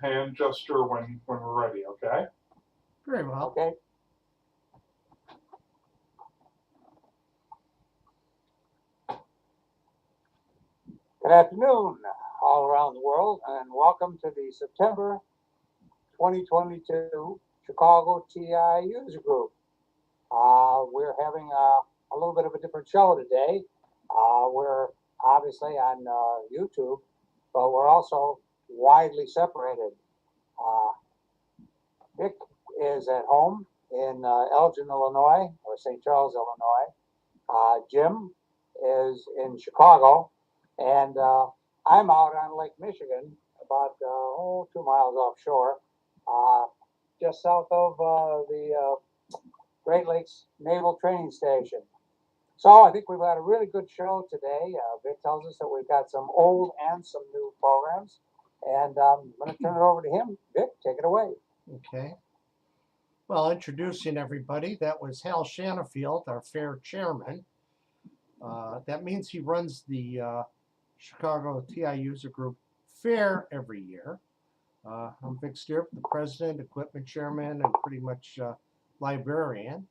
hand gesture when we're ready, okay? Very well. Okay. Good afternoon, all around the world, and welcome to the September 2022 Chicago TIUG group. We're having a little bit of a different show today. We're obviously on YouTube, but we're also widely separated. Dick is at home in Elgin, Illinois, or St. Charles, Illinois. Jim is in Chicago, and I'm out on Lake Michigan, about 2 miles offshore, just south of the Great Lakes Naval Training Station. So I think we've got a really good show today. Vic tells us that we've got some old and some new programs, and I'm going to turn it over to him. Vic, take it away. Okay. Well, introducing everybody, that was Hal Shanafield, our fair chairman. That means he runs the Chicago TIUG group fair every year. I'm Vic Steer, the president, equipment chairman, and pretty much librarian.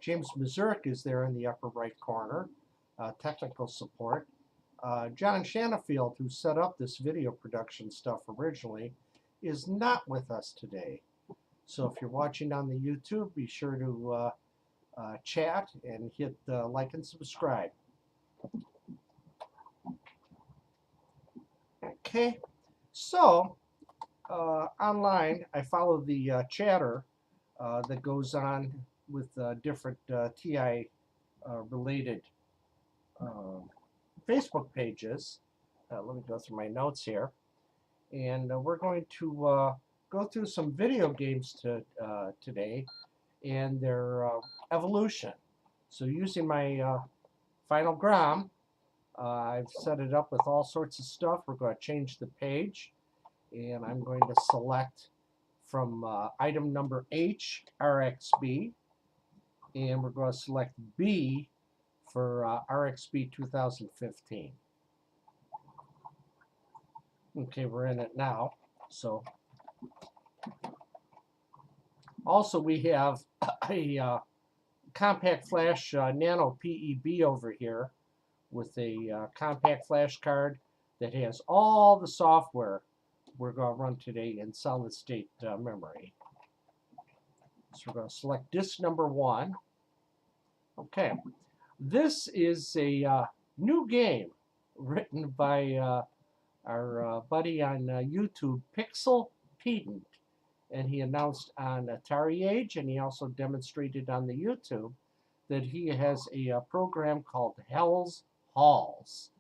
James Mazurek is there in the upper right corner, technical support. John Shanafield, who set up this video production stuff originally, is not with us today. So if you're watching on the YouTube, be sure to chat and hit like and subscribe. Okay, so online I follow the chatter that goes on with different TI related Facebook pages. Let me go through my notes here, and we're going to go through some video games today and their evolution. So using my Final Gram, I've set it up with all sorts of stuff. We're going to change the page, and I'm going to select from item number H, RXB, and we're going to select B for RXB 2015. Okay, we're in it now. So also we have a compact flash nano PEB over here with a compact flash card that has all the software we're going to run today in solid state memory. So we're going to select disk number 1. Okay, this is a new game written by our buddy on YouTube, Pixel Pedant, and he announced on CTIUG, and he also demonstrated on the YouTube that he has a program called Hell's Halls.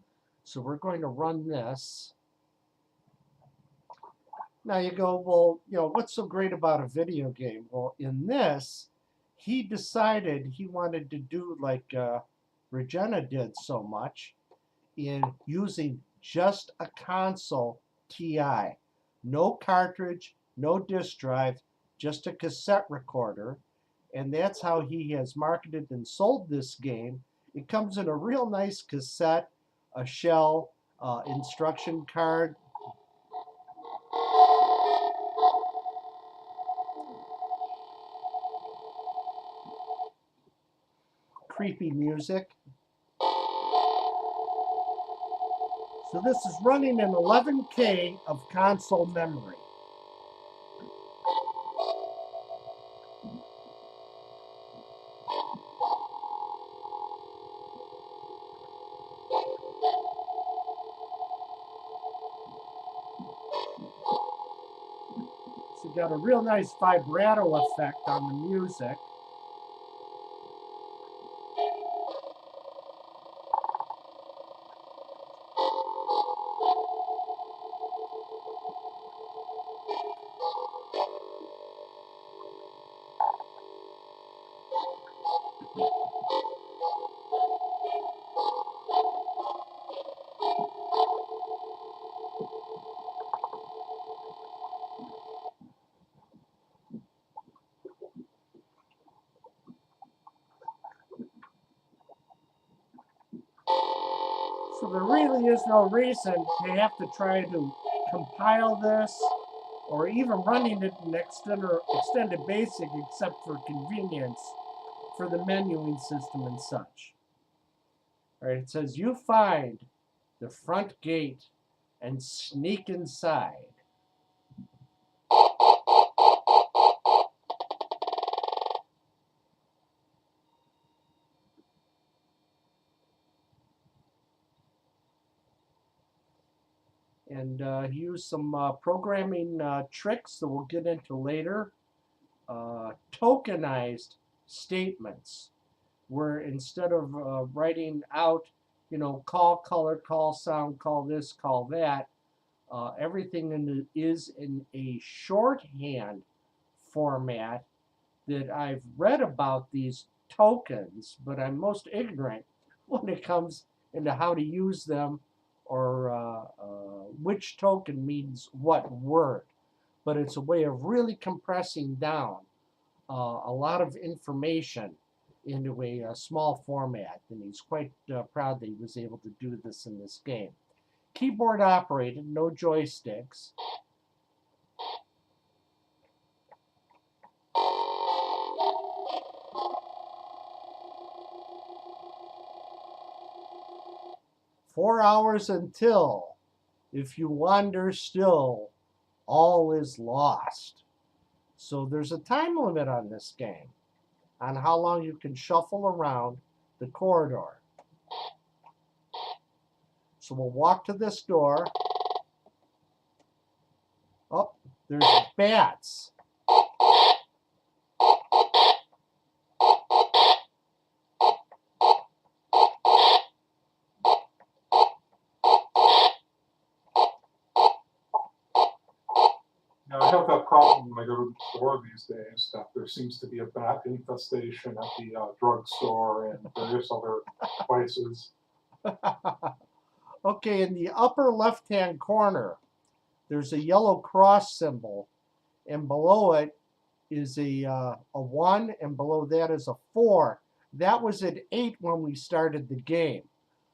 So we're going to run this. Now you go, well, you know, what's so great about a video game? Well, in this, he decided he wanted to do like Regina did so much in using just a console TI. No cartridge, no disk drive, just a cassette recorder. And that's how he has marketed and sold this game. It comes in a real nice cassette, a shell, instruction card. Creepy music. So this is running in 11K of console memory. So you got a real nice vibrato effect on the music. So there really is no reason to have to try to compile this or even running it in extended basic except for convenience for the menuing system and such. All right, it says you find the front gate and sneak inside. And use some programming tricks that we'll get into later. Tokenized statements, where instead of writing out, call color, call sound, call this, call that, everything is in a shorthand format that I've read about these tokens, but I'm most ignorant when it comes into how to use them or which token means what word. But it's a way of really compressing down a lot of information into a small format, and he's quite proud that he was able to do this in this game. Keyboard operated, no joysticks. "4 hours until, if you wander still, all is lost." So there's a time limit on this game, on how long you can shuffle around the corridor. So we'll walk to this door. Oh, there's bats. Now, I have that problem when I go to the store these days, that there seems to be a bat infestation at the drugstore and various other places. Okay, in the upper left-hand corner, there's a yellow cross symbol, and below it is a 1, and below that is a 4. That was at 8 when we started the game.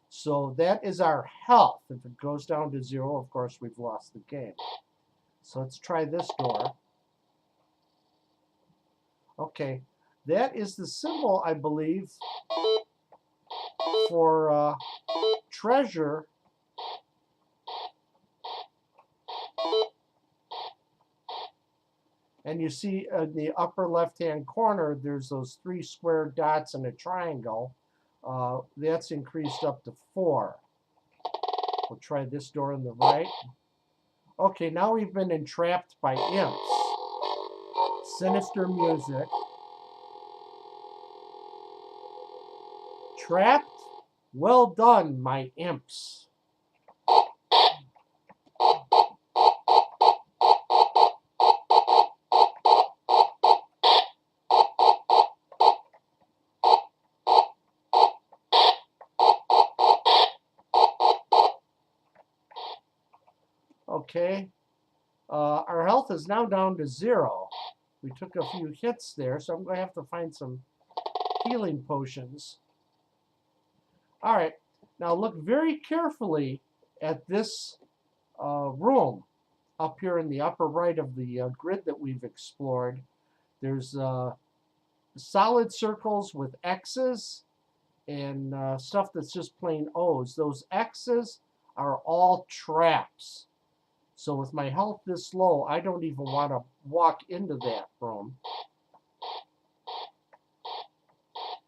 So that is our health. If it goes down to 0, of course, we've lost the game. So let's try this door. Okay, that is the symbol, I believe, for treasure. And you see in the upper left-hand corner, there's those 3 square dots and a triangle. That's increased up to 4. We'll try this door on the right. Okay, now we've been entrapped by imps. Sinister music. Trapped? Well done, my imps. Okay, our health is now down to 0. We took a few hits there, so I'm going to have to find some healing potions. All right, now look very carefully at this room up here in the upper right of the grid that we've explored. There's solid circles with X's and stuff that's just plain O's. Those X's are all traps. So with my health this low, I don't even want to walk into that room.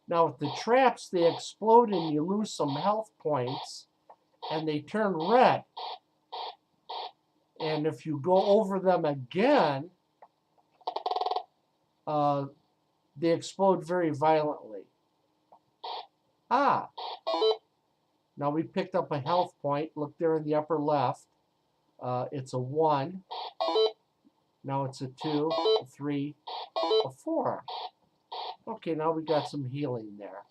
Now with the traps, they explode and you lose some health points and they turn red. And if you go over them again, they explode very violently. Ah, now we picked up a health point. Look there in the upper left. It's a 1. Now it's a 2, a 3, a 4. Okay, now we got some healing there.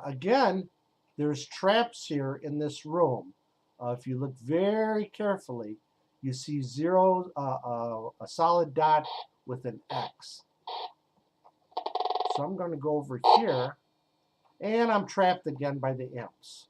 Again, there's traps here in this room. If you look very carefully, you see 0, a solid dot with an X. So I'm going to go over here, and I'm trapped again by the imps.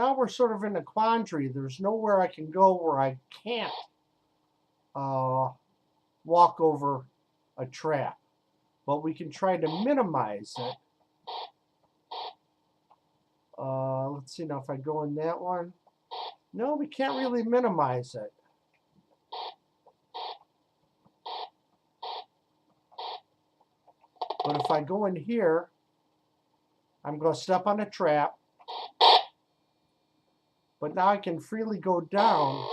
now we're sort of in a quandary. There's nowhere I can go where I can't walk over a trap. But we can try to minimize it. Let's see now if I go in that one. No, we can't really minimize it. But if I go in here, I'm going to step on a trap. But now I can freely go down.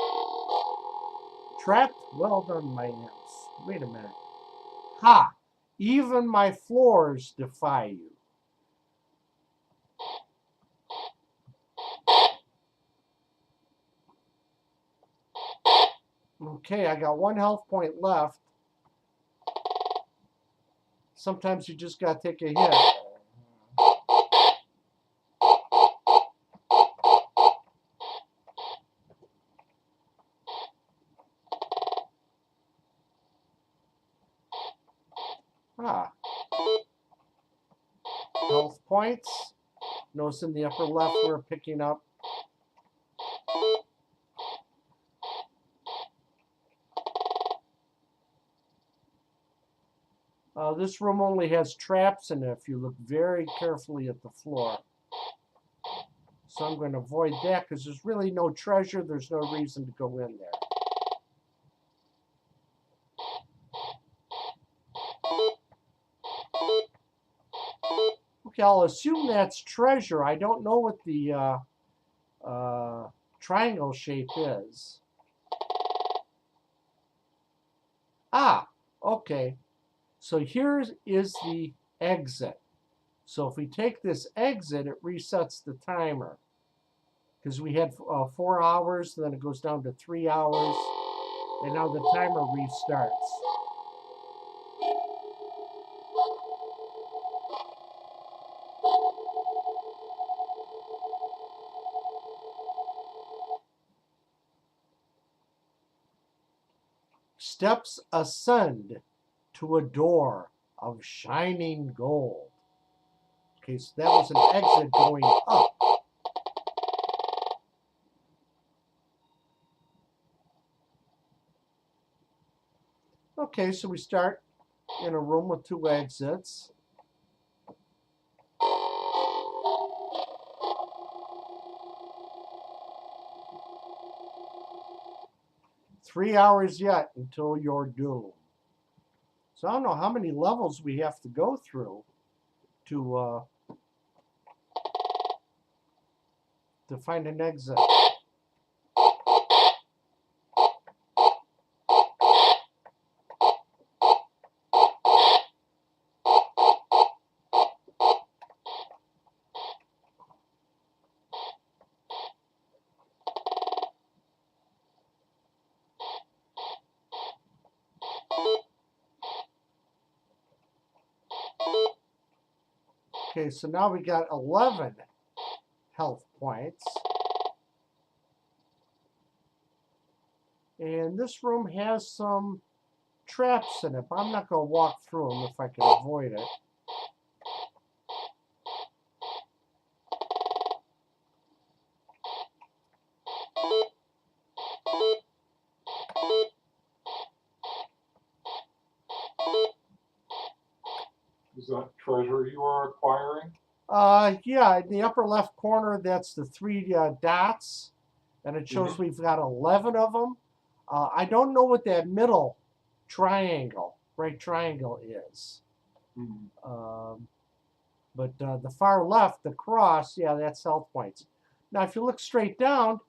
Trapped? Well done, my ants. Wait a minute. Ha! Even my floors defy you. Okay, I got 1 health point left. Sometimes you just gotta take a hit. Ah. Health points. Notice in the upper left we're picking up. This room only has traps in it if you look very carefully at the floor. So I'm going to avoid that because there's really no treasure. There's no reason to go in there. Okay, I'll assume that's treasure. I don't know what the triangle shape is. Ah, okay. So here is the exit. So if we take this exit, it resets the timer. Because we had 4 hours, then it goes down to 3 hours, and now the timer restarts. Steps ascend to a door of shining gold. Okay, so that was an exit going up. Okay, so we start in a room with 2 exits. Three hours yet until your doom. So I don't know how many levels we have to go through to find an exit. Okay, so now we got 11 health points. And this room has some traps in it, but I'm not going to walk through them if I can avoid it. Is that treasure you are acquiring? Yeah, in the upper left corner, that's the 3 dots, and it shows we've got 11 of them. I don't know what that middle triangle, right triangle is. But the far left, the cross, yeah, that's health points. Now, if you look straight down,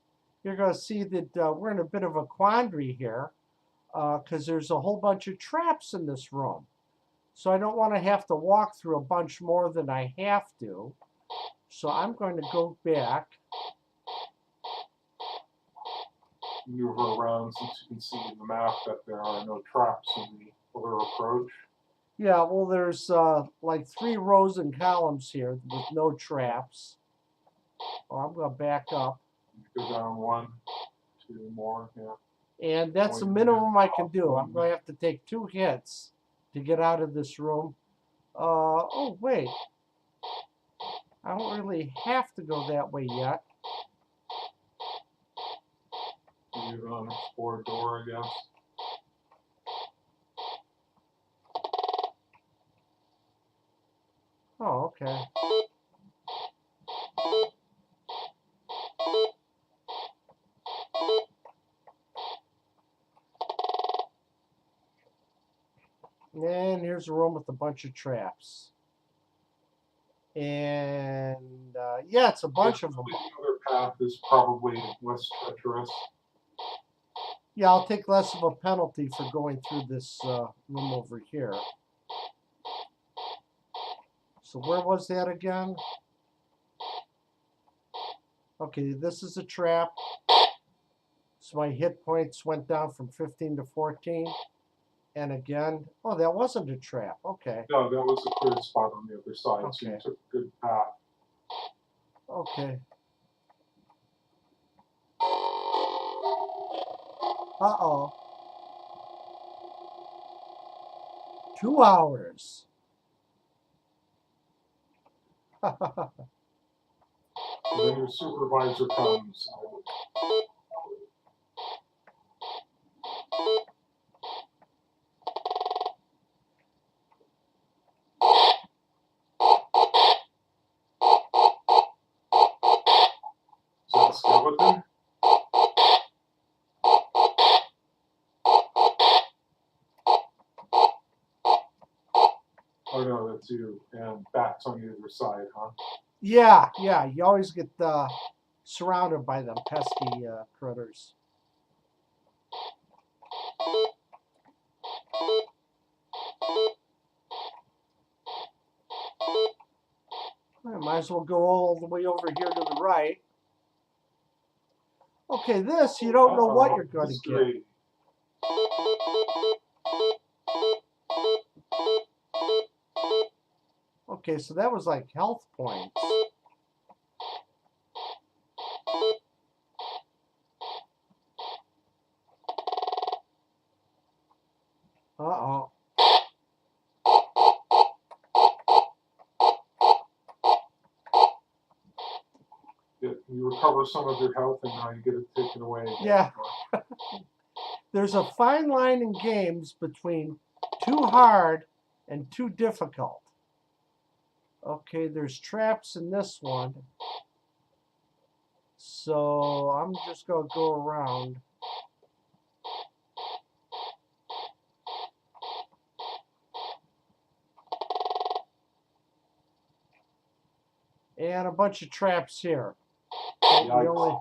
you're going to see that we're in a bit of a quandary here because there's a whole bunch of traps in this room. So I don't want to have to walk through a bunch more than I have to. So I'm going to go back. Maneuver around since you can see in the map that there are no traps in the other approach. Yeah, well, there's like 3 rows and columns here with no traps. Oh, I'm going to back up. You go down 1, 2 more, yeah. And that's the minimum I can do. I'm going to have to take 2 hits to get out of this room. Oh, wait. I don't really have to go that way yet. Leave it on explore door, I guess. Oh, okay. And here's a room with a bunch of traps. And yeah, it's a bunch of them. The other path is probably less treacherous. Yeah, I'll take less of a penalty for going through this room over here. So where was that again? Okay, this is a trap. So my hit points went down from 15 to 14. And again, oh, that wasn't a trap. Okay. No, that was a clear spot on the other side, so you Okay. took a good path. Okay. Uh-oh. 2 hours. And then your supervisor comes. Is that a skeleton? Oh no, that's you. And bats on the other side, huh? Yeah, you always get surrounded by them pesky critters. I might as well go all the way over here to the right. Okay, this, you don't know what you're going to get. Okay, so that was like health points. Uh-oh. You recover some of your health and now you get it taken away again. Yeah. There's a fine line in games between too hard and too difficult. Okay, there's traps in this one. So I'm just going to go around. And a bunch of traps here. We only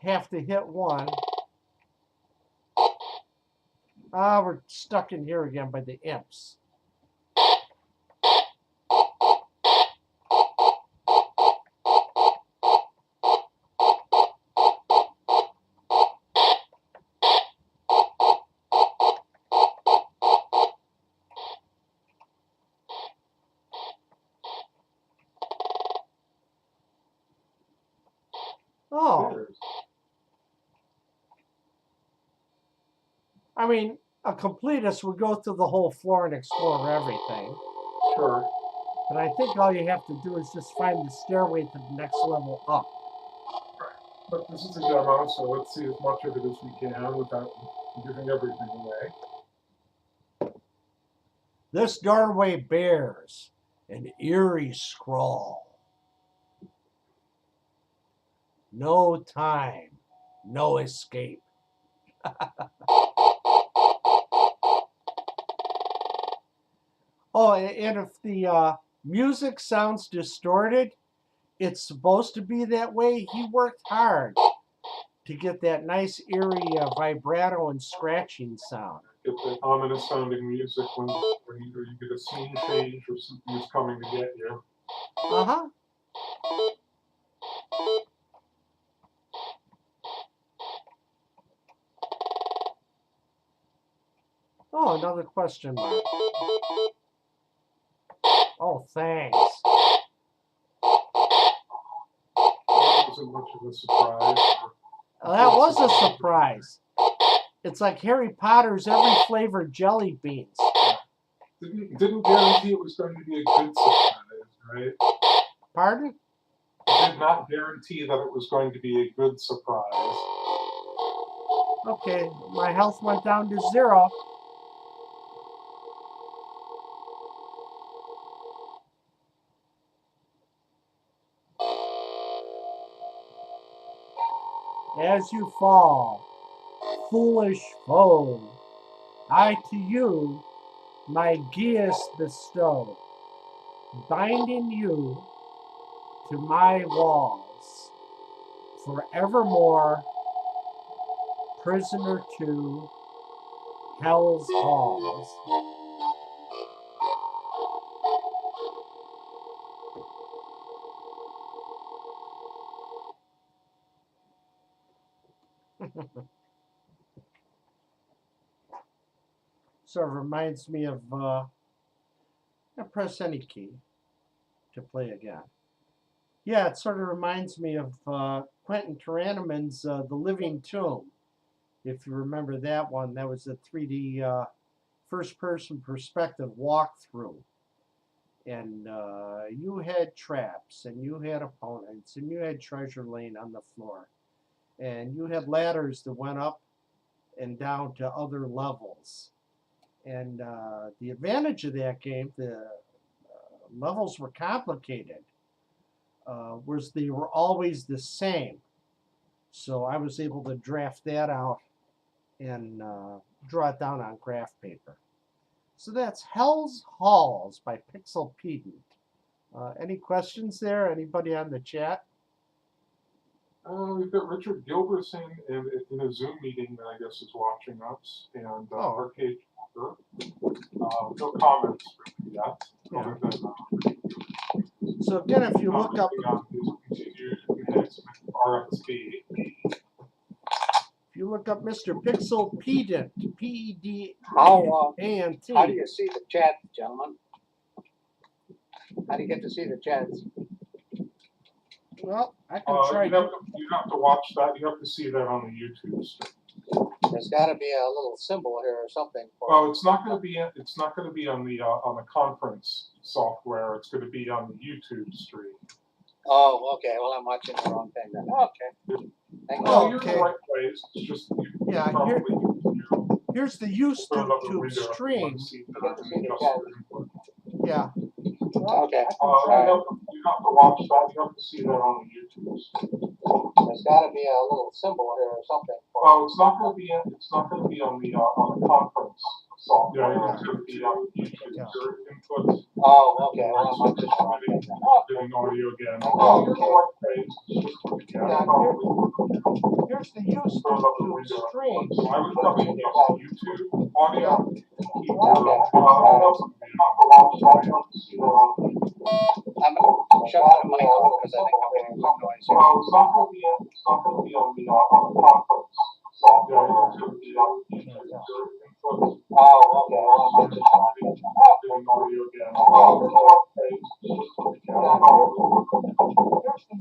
have to hit one. Ah, we're stuck in here again by the imps. Oh. I mean, a completist would go through the whole floor and explore everything. Sure. But I think all you have to do is just find the stairway to the next level up. Right. But this is a demo, so let's see as much of it as we can without giving everything away. This doorway bears an eerie scrawl. No time, no escape. Oh, and if the music sounds distorted, it's supposed to be that way. He worked hard to get that nice eerie vibrato and scratching sound. Get that ominous sounding music when either you get a scene change or something is coming to get you. Uh-huh. Oh, another question mark. Oh, thanks. That wasn't much of a surprise. That was a surprise. It's like Harry Potter's every flavored jelly beans. Didn't guarantee it was going to be a good surprise, right? Pardon? Did not guarantee that it was going to be a good surprise. Okay, my health went down to 0. As you fall, foolish foe, I to you my geas bestow, binding you to my walls, forevermore prisoner to hell's halls. Sort of reminds me of, press any key to play again. Yeah, it sort of reminds me of Quentin Tarantino's The Living Tomb. If you remember that one, that was a 3D first-person perspective walkthrough. And you had traps, and you had opponents, and you had treasure laying on the floor. And you had ladders that went up and down to other levels. And the advantage of that game, the levels were complicated, was they were always the same. So I was able to draft that out and draw it down on graph paper. So that's Hell's Halls by Pixel Pedant. Any questions there? Anybody on the chat? We've got Richard Gilbertson in a Zoom meeting that I guess is watching us, and Arcade Walker. No comments really yet, other than so again, if you look up continued enhancement RxD. If you look up Mr. Pixel Pedant, Pedant. How do you see the chat, gentlemen? How do you get to see the chats? Well, I can try. You have to watch that. You have to see that on the YouTube stream. There's got to be a little symbol here or something. Well, it's not going to be. It's not going to be on the conference software. It's going to be on the YouTube stream. Oh, okay. Well, I'm watching the wrong thing then. Okay. Thank Oh, you. you're in the right place. It's just yeah. Here's the YouTube stream. Yeah. Okay. You have to watch that. You have to see that on the YouTube stream. There's got to be a little symbol here or something. Well, it's not going to be. It's not going to be on the conference software. Yeah, it's going to be on YouTube. Yeah. Your input. Oh, okay. Well, I'm watching the wrong thing then. Doing audio again. Oh, you're in the right place. Here's the YouTube stream. So I would probably use YouTube audio. I'm going to shut the mic off because I think I'm getting white noise here. Well, it's not going to be on the conference software. It's going to be on YouTube. Your input. Oh, okay. Well, I'm watching the wrong thing then. Doing audio again. Oh, you're in the right place.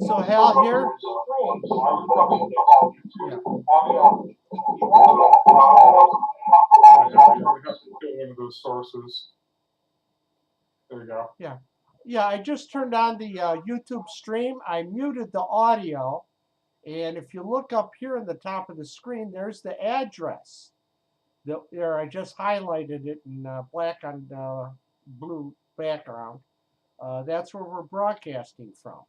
So Hal here. One of those sources. There you go. Yeah, I just turned on the YouTube stream. I muted the audio, and if you look up here in the top of the screen, there's the address. There, I just highlighted it in black on blue background. That's where we're broadcasting from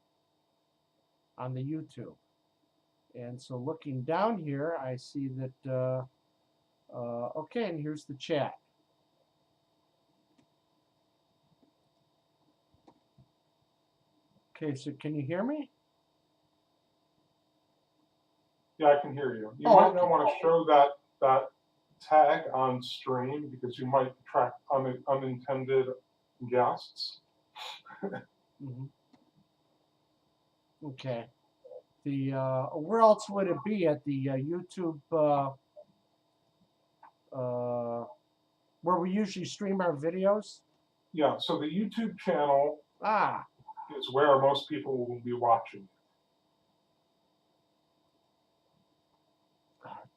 on the YouTube. And so looking down here, I see that, okay, and here's the chat. Okay, so can you hear me? Yeah, I can hear you. You might not want to show that tag on stream because you might attract unintended guests. Mm-hmm. Okay. The where else would it be at the YouTube where we usually stream our videos? Yeah, so the YouTube channel is where most people will be watching.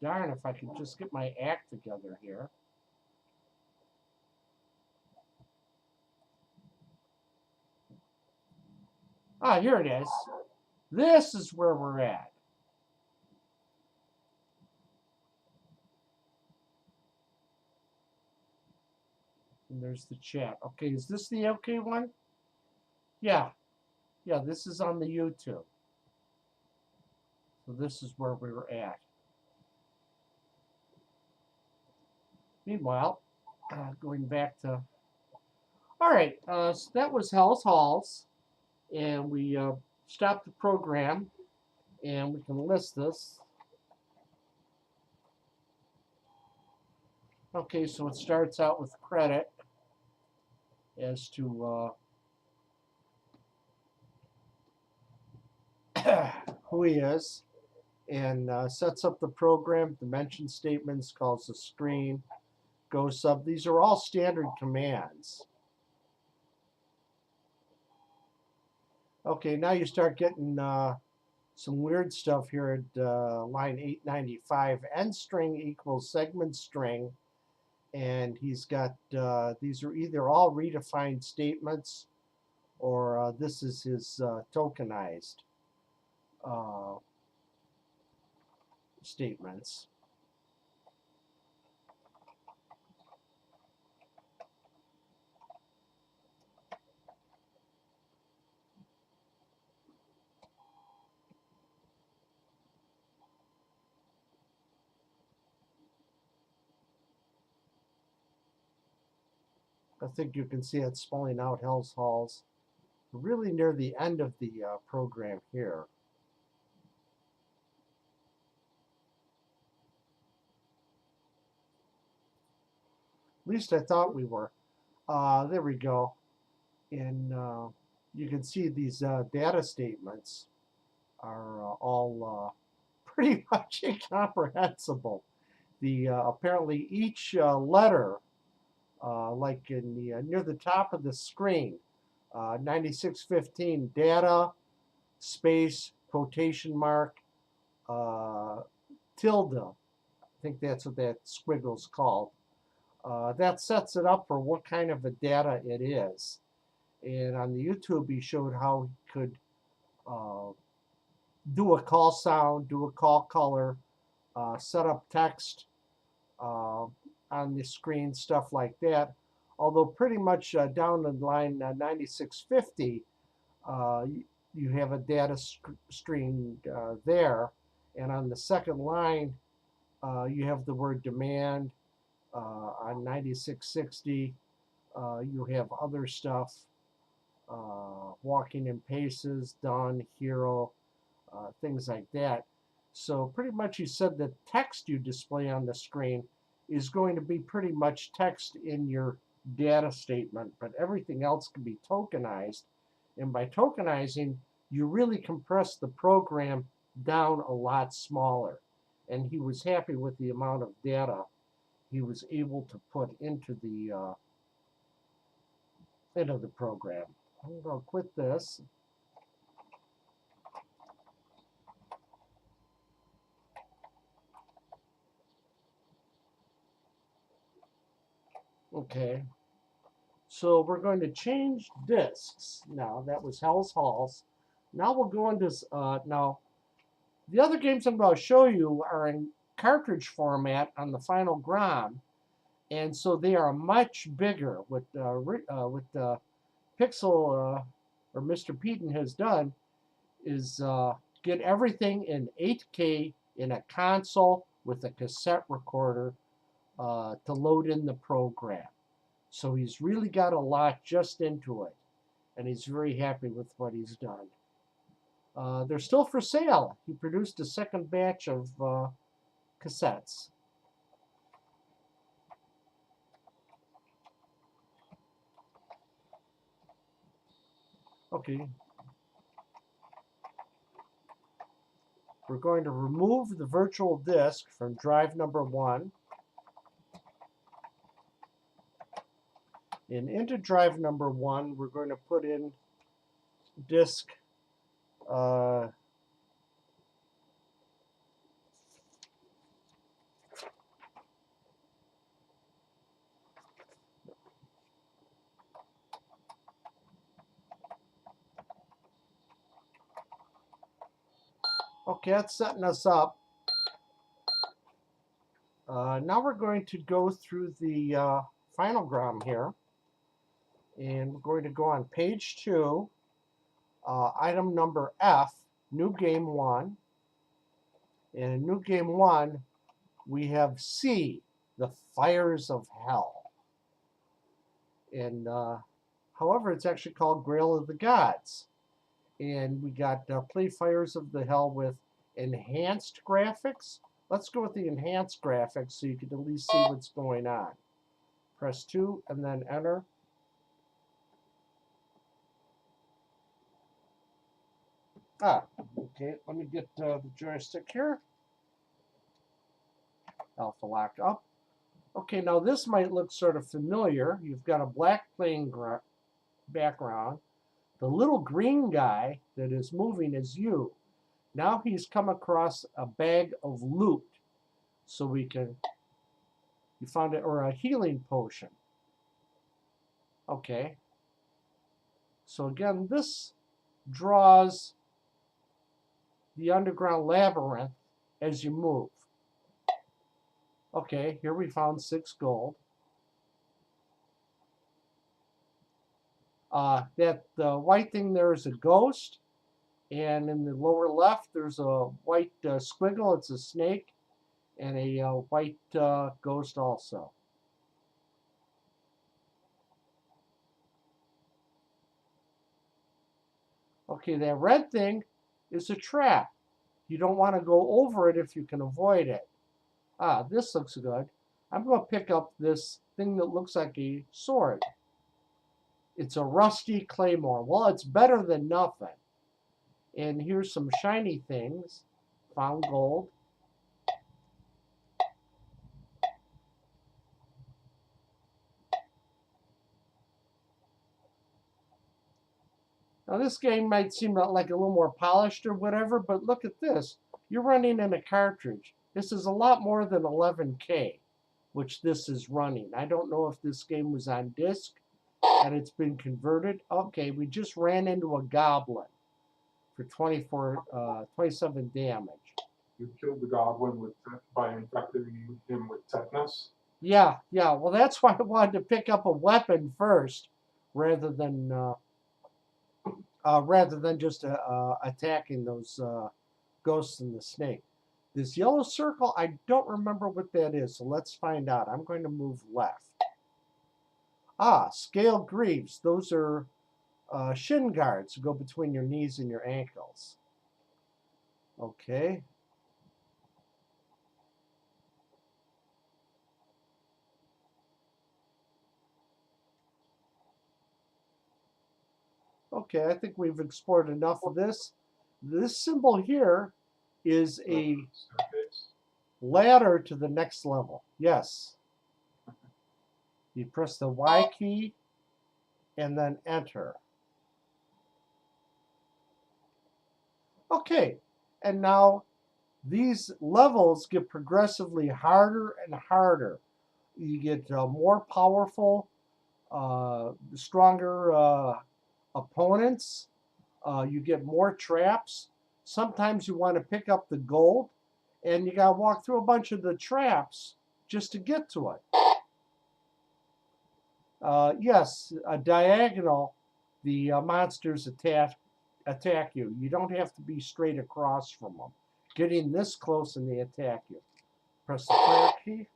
Darn, if I could just get my act together here. Here it is. This is where we're at. And there's the chat. Okay, is this the okay one? Yeah. Yeah, this is on the YouTube. So this is where we were at. Meanwhile, going back to... All right, so that was Hell's Halls. And we stopped the program. And we can list this. Okay, so it starts out with credit as to who he is, and sets up the program, dimension statements, calls the screen, go sub. These are all standard commands. Okay, now you start getting some weird stuff here at line 895. End string equals segment string, and he's got these are either all redefined statements or this is his tokenized statements. I think you can see it spelling out Hell's Halls really near the end of the program here. At least I thought we were. There we go. And you can see these data statements are all pretty much incomprehensible. The apparently each letter, like in the near the top of the screen, 9615 data space quotation mark tilde. I think that's what that squiggle's called. That sets it up for what kind of a data it is. And on the YouTube, he showed how he could do a call sound, do a call color, set up text on the screen, stuff like that. Although pretty much down in line 9650, you have a data stream there. And on the second line, you have the word demand. On 9660, you have other stuff, walking in paces, done, hero, things like that. So pretty much you said the text you display on the screen is going to be pretty much text in your data statement, but everything else can be tokenized. And by tokenizing, you really compress the program down a lot smaller. And he was happy with the amount of data he was able to put into the program. I'm going to quit this. Okay, so we're going to change disks. Now that was Hell's Halls. Now we'll go into now. The other games I'm going to show you are in cartridge format on the final GROM, and so they are much bigger. What Pixel or Mr. Peden has done is get everything in 8K in a console with a cassette recorder to load in the program. So he's really got a lot just into it, and he's very happy with what he's done. They're still for sale. He produced a second batch of cassettes. Okay. We're going to remove the virtual disk from drive number 1. And into drive number 1, we're going to put in disk okay, that's setting us up. Now we're going to go through the final GROM here. And we're going to go on page 2, item number F, new game 1. And in new game 1, we have C, the fires of hell. And however, it's actually called Grail of the Gods. And we got play Fires of the Hell with enhanced graphics. Let's go with the enhanced graphics so you can at least see what's going on. Press 2 and then enter. Okay, let me get the joystick here. Alpha lock up. Okay, now this might look sort of familiar. You've got a black plain background. The little green guy that is moving is you. Now he's come across a bag of loot. So you found it, or a healing potion. Okay. So again, this draws the underground labyrinth as you move. Okay, here we found 6 gold. The white thing there is a ghost, and in the lower left there's a white squiggle. It's a snake, and a white ghost also. Okay, that red thing is a trap. You don't want to go over it if you can avoid it. This looks good. I'm going to pick up this thing that looks like a sword. It's a rusty claymore. Well, it's better than nothing. And here's some shiny things. Found gold. Now this game might seem like a little more polished or whatever, but look at this. You're running in a cartridge. This is a lot more than 11K, which this is running. I don't know if this game was on disc and it's been converted. Okay, we just ran into a goblin for 27 damage. You killed the goblin by infecting him with tetanus? Yeah. Well, that's why I wanted to pick up a weapon first rather than just attacking those ghosts and the snake. This yellow circle, I don't remember what that is, so let's find out. I'm going to move left. Scale greaves. Those are shin guards that go between your knees and your ankles. Okay. Okay, I think we've explored enough of this. This symbol here is a ladder to the next level. Yes. You press the Y key and then enter. Okay, and now these levels get progressively harder and harder. You get more powerful, stronger opponents. You get more traps. Sometimes you want to pick up the gold, and you got to walk through a bunch of the traps just to get to it. Yes, a diagonal, the monsters attack you. You don't have to be straight across from them. Getting this close and they attack you. Press the fire key.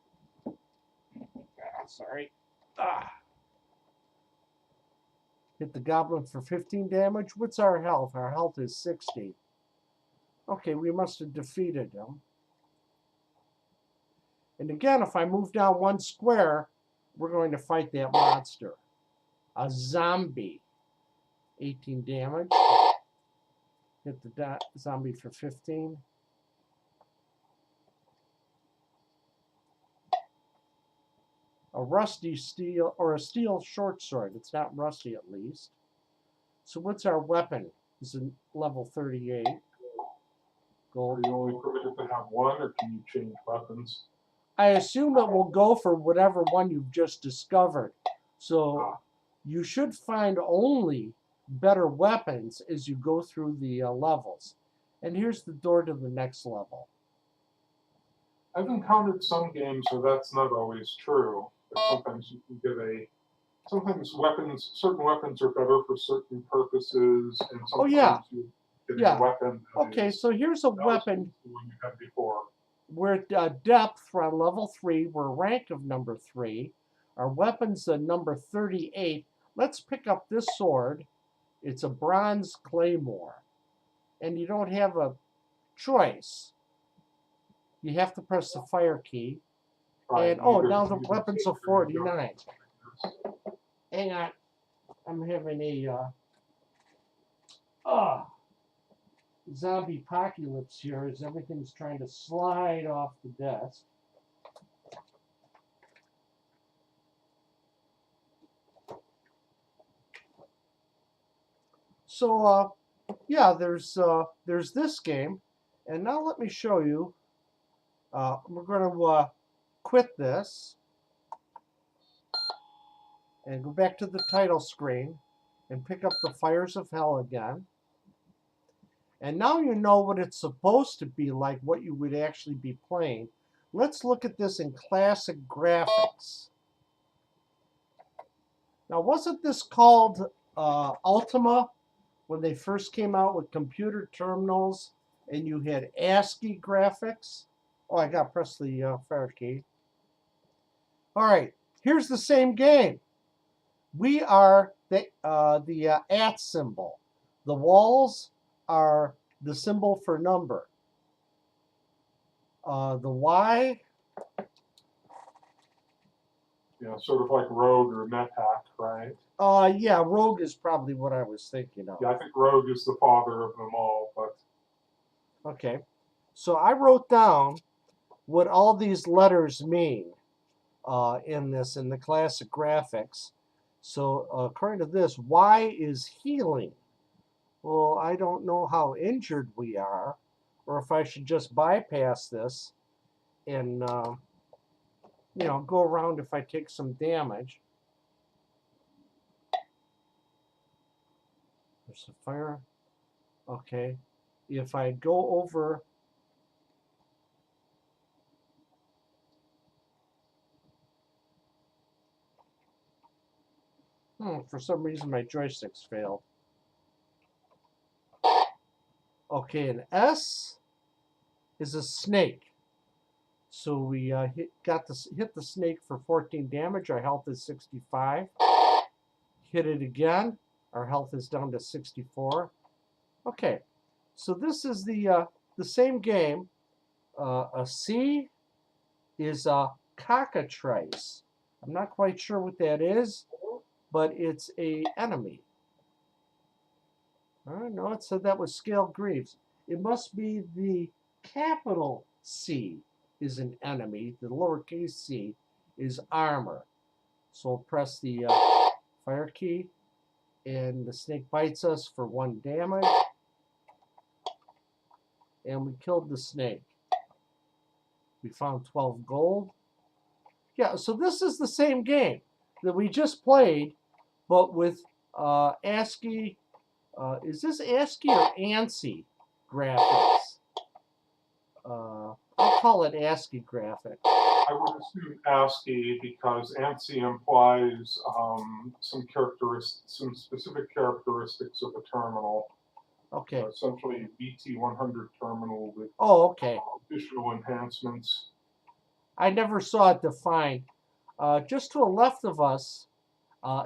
Sorry. Hit the goblin for 15 damage. What's our health? Our health is 60. Okay, we must have defeated him. And again, if I move down 1 square, we're going to fight that monster. A zombie. 18 damage. Hit the zombie for 15. A rusty steel, or a steel short sword. It's not rusty at least. So what's our weapon? It's a level 38. Gold. Are you only permitted to have one, or can you change weapons? I assume it will go for whatever one you've just discovered. So you should find only better weapons as you go through the levels. And here's the door to the next level. I've encountered some games where that's not always true. But sometimes you can get a sometimes certain weapons are better for certain purposes, and Oh, yeah. sometimes you get Yeah. a weapon that Okay, is so here's a not as good weapon. as the one you had before. We're at depth from level 3. We're rank of number 3. Our weapon's number 38. Let's pick up this sword. It's a bronze claymore. And you don't have a choice. You have to press the fire key. Right, And, oh, either- now the either weapon's a take or you don't. 49. Hang on. I'm having a zombie apocalypse here as everything's trying to slide off the desk. So, yeah, there's this game. And now let me show you. We're going to quit this and go back to the title screen and pick up the Fires of Hell again. And now you know what it's supposed to be like, what you would actually be playing. Let's look at this in classic graphics. Now, wasn't this called Ultima when they first came out with computer terminals and you had ASCII graphics? Oh, I got to press the fire key. All right, here's the same game. We are the @ symbol. The walls are the symbol for number. The Y. Yeah, sort of like Rogue or NetHack, right? Yeah, Rogue is probably what I was thinking of. Yeah, I think Rogue is the father of them all, but Okay, so I wrote down what all these letters mean in the classic graphics. So according to this, Y is healing. Well, I don't know how injured we are, or if I should just bypass this and go around if I take some damage. There's a fire. Okay, if I go over. For some reason my joysticks failed. Okay, an S is a snake. So we hit the snake for 14 damage. Our health is 65. Hit it again. Our health is down to 64. Okay, so this is the same game. A C is a cockatrice. I'm not quite sure what that is, but it's a enemy. I don't know. It said that was Scale Greaves. It must be the capital C is an enemy. The lowercase c is armor. So we'll press the fire key, and the snake bites us for 1 damage. And we killed the snake. We found 12 gold. Yeah, so this is the same game that we just played, but with ASCII. Is this ASCII or ANSI graphics? I'll call it ASCII graphics. I would assume ASCII because ANSI implies some specific characteristics of a terminal. Okay. Essentially, BT100 terminal with additional enhancements. I never saw it defined. Just to the left of us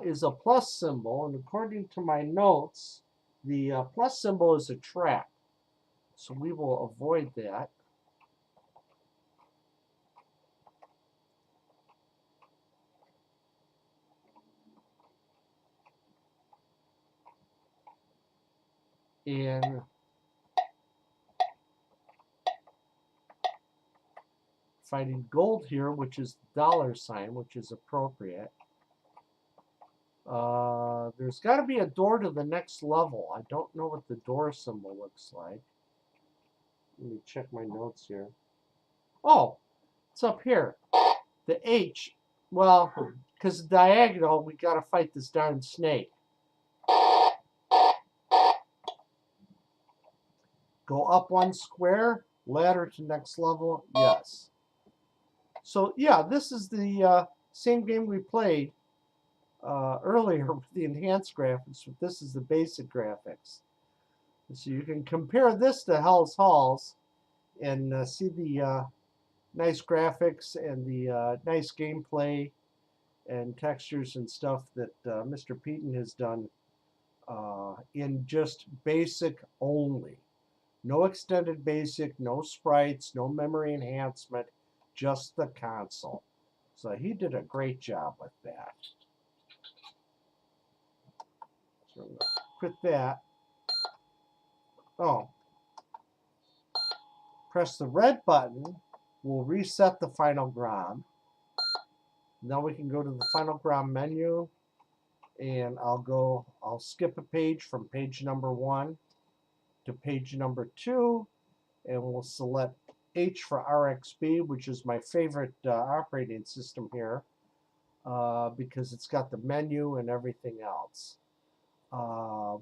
is a plus symbol, and according to my notes, the plus symbol is a trap. So we will avoid that. And finding gold here, which is $, which is appropriate. There's got to be a door to the next level. I don't know what the door symbol looks like. Let me check my notes here. Oh, it's up here. The H. Well, because diagonal, we got to fight this darn snake. Go up 1 square, ladder to next level, yes. So yeah, this is the same game we played earlier with the enhanced graphics, but this is the basic graphics. So you can compare this to Hell's Halls and see the nice graphics and the nice gameplay and textures and stuff that Mr. Peaton has done in just basic only. No extended basic, no sprites, no memory enhancement, just the console. So he did a great job with that. So I'm going to quit that. Oh, press the red button will reset the Final GROM. Now we can go to the Final GROM menu, and I'll skip a page from page number 1 to page number 2, and we'll select H for RXB, which is my favorite operating system here because it's got the menu and everything else.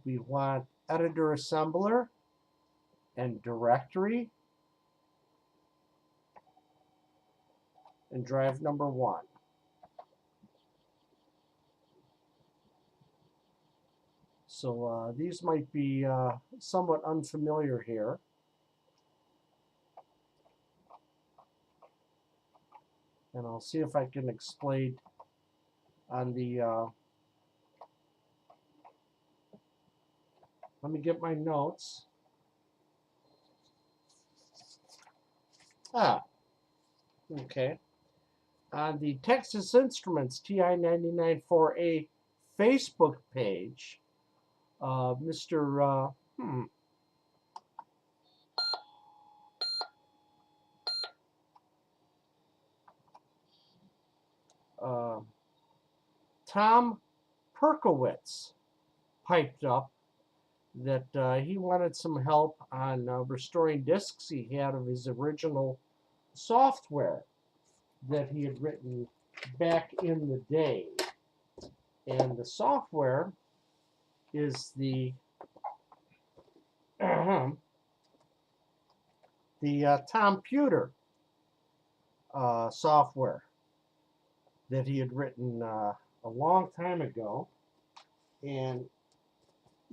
We want editor assembler and directory and drive number 1. So these might be somewhat unfamiliar here. And I'll see if I can explain on the, let me get my notes. Okay. On the Texas Instruments TI-99-4A Facebook page, Mr. Tom Perkowitz piped up that he wanted some help on restoring discs he had of his original software that he had written back in the day. And the software is the Tomputer software that he had written a long time ago. And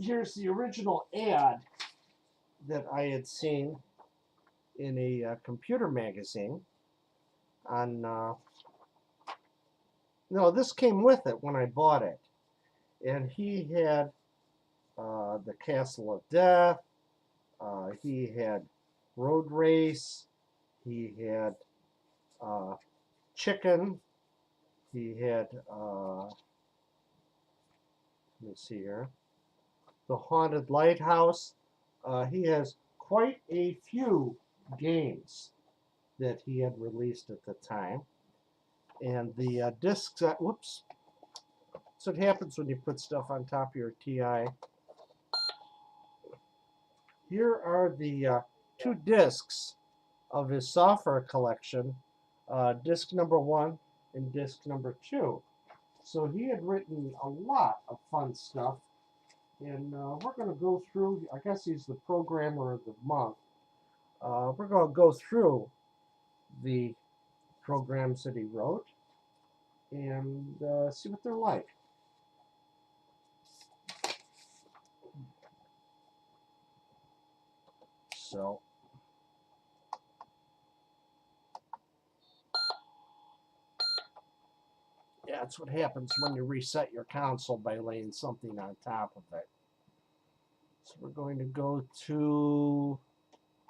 here's the original ad that I had seen in a computer magazine on no, this came with it when I bought it, and he had the Castle of Death, he had Road Race, he had Chicken, he had let me see here, the Haunted Lighthouse. He has quite a few games that he had released at the time. And the discs, whoops, that's what happens when you put stuff on top of your TI. Here are the 2 discs of his software collection, disc number 1 and disc number 2. So he had written a lot of fun stuff, and we're going to go through, I guess he's the programmer of the month. We're going to go through the programs that he wrote and see what they're like. So yeah, that's what happens when you reset your console by laying something on top of it. So we're going to go to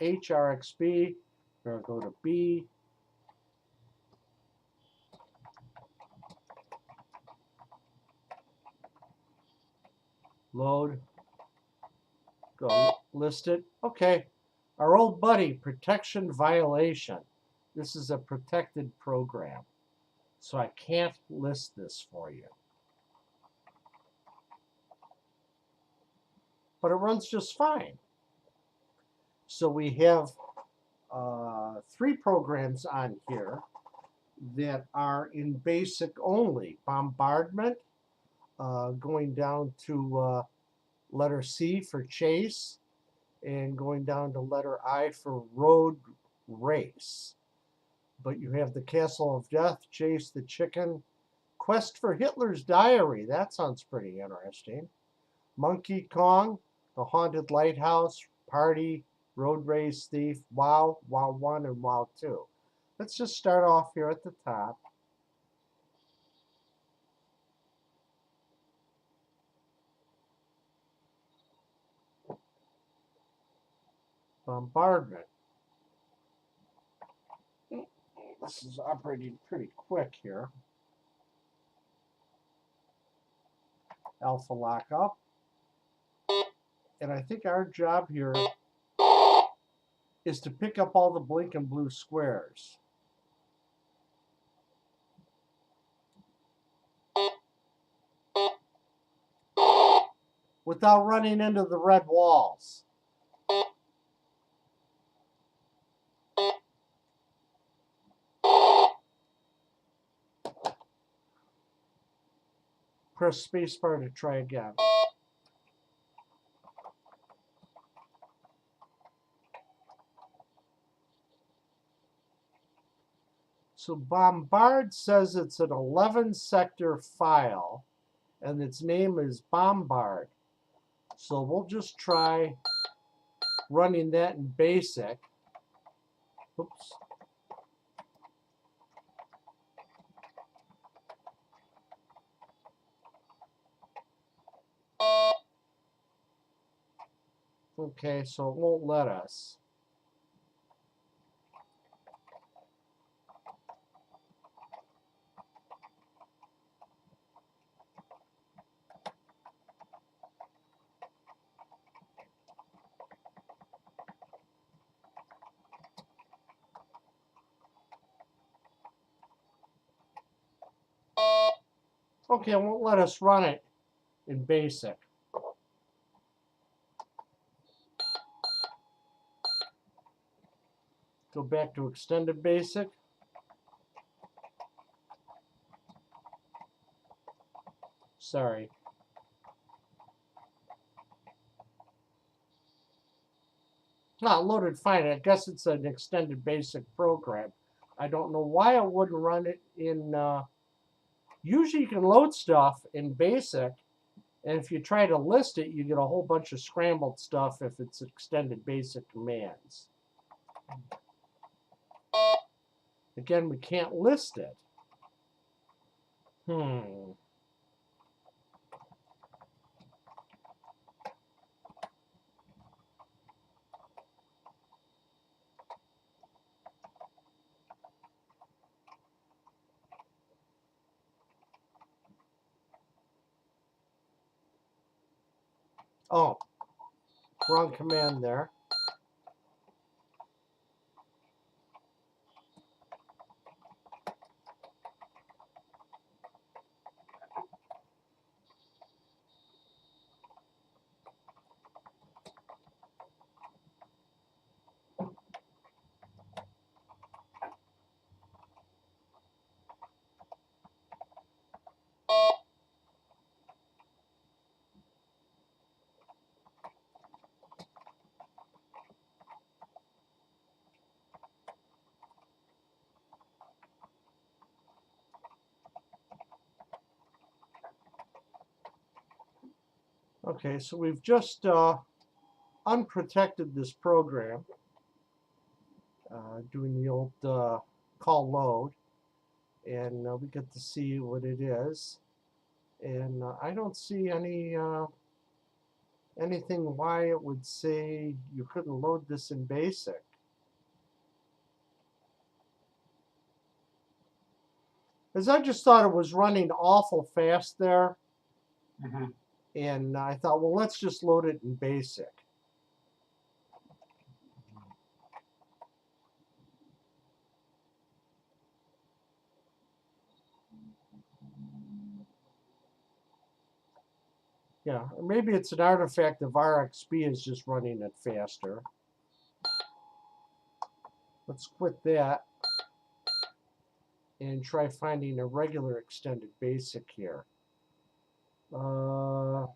HRXB. We're going to go to B. Load. Go list it. Okay. Our old buddy, protection violation. This is a protected program, so I can't list this for you. But it runs just fine. So we have 3 programs on here that are in basic only. Bombardment, going down to letter C for chase, and going down to letter I for road race. But you have the Castle of Death, Chase the Chicken, Quest for Hitler's Diary. That sounds pretty interesting. Monkey Kong, The Haunted Lighthouse, Party, Road Race Thief, WoW, WoW 1, and WoW 2. Let's just start off here at the top. Bombardment. This is operating pretty quick here. Alpha lockup. And I think our job here is to pick up all the blinking blue squares. Without running into the red walls. Press spacebar to try again. So Bombard says it's an 11 sector file and its name is Bombard. So we'll just try running that in BASIC. Oops. Okay, so it won't let us. Okay, it won't let us run it in BASIC. Go back to extended BASIC. Sorry. Not loaded fine. I guess it's an extended BASIC program. I don't know why I wouldn't run it in. Usually you can load stuff in BASIC, and if you try to list it, you get a whole bunch of scrambled stuff if it's extended BASIC commands. Again, we can't list it. Oh, wrong command there. Okay, so we've just unprotected this program, doing the old call load, and we get to see what it is. And I don't see anything why it would say you couldn't load this in BASIC. Because I just thought it was running awful fast there. And I thought, well, let's just load it in BASIC. Yeah, maybe it's an artifact of RxB is just running it faster. Let's quit that and try finding a regular extended BASIC here. No.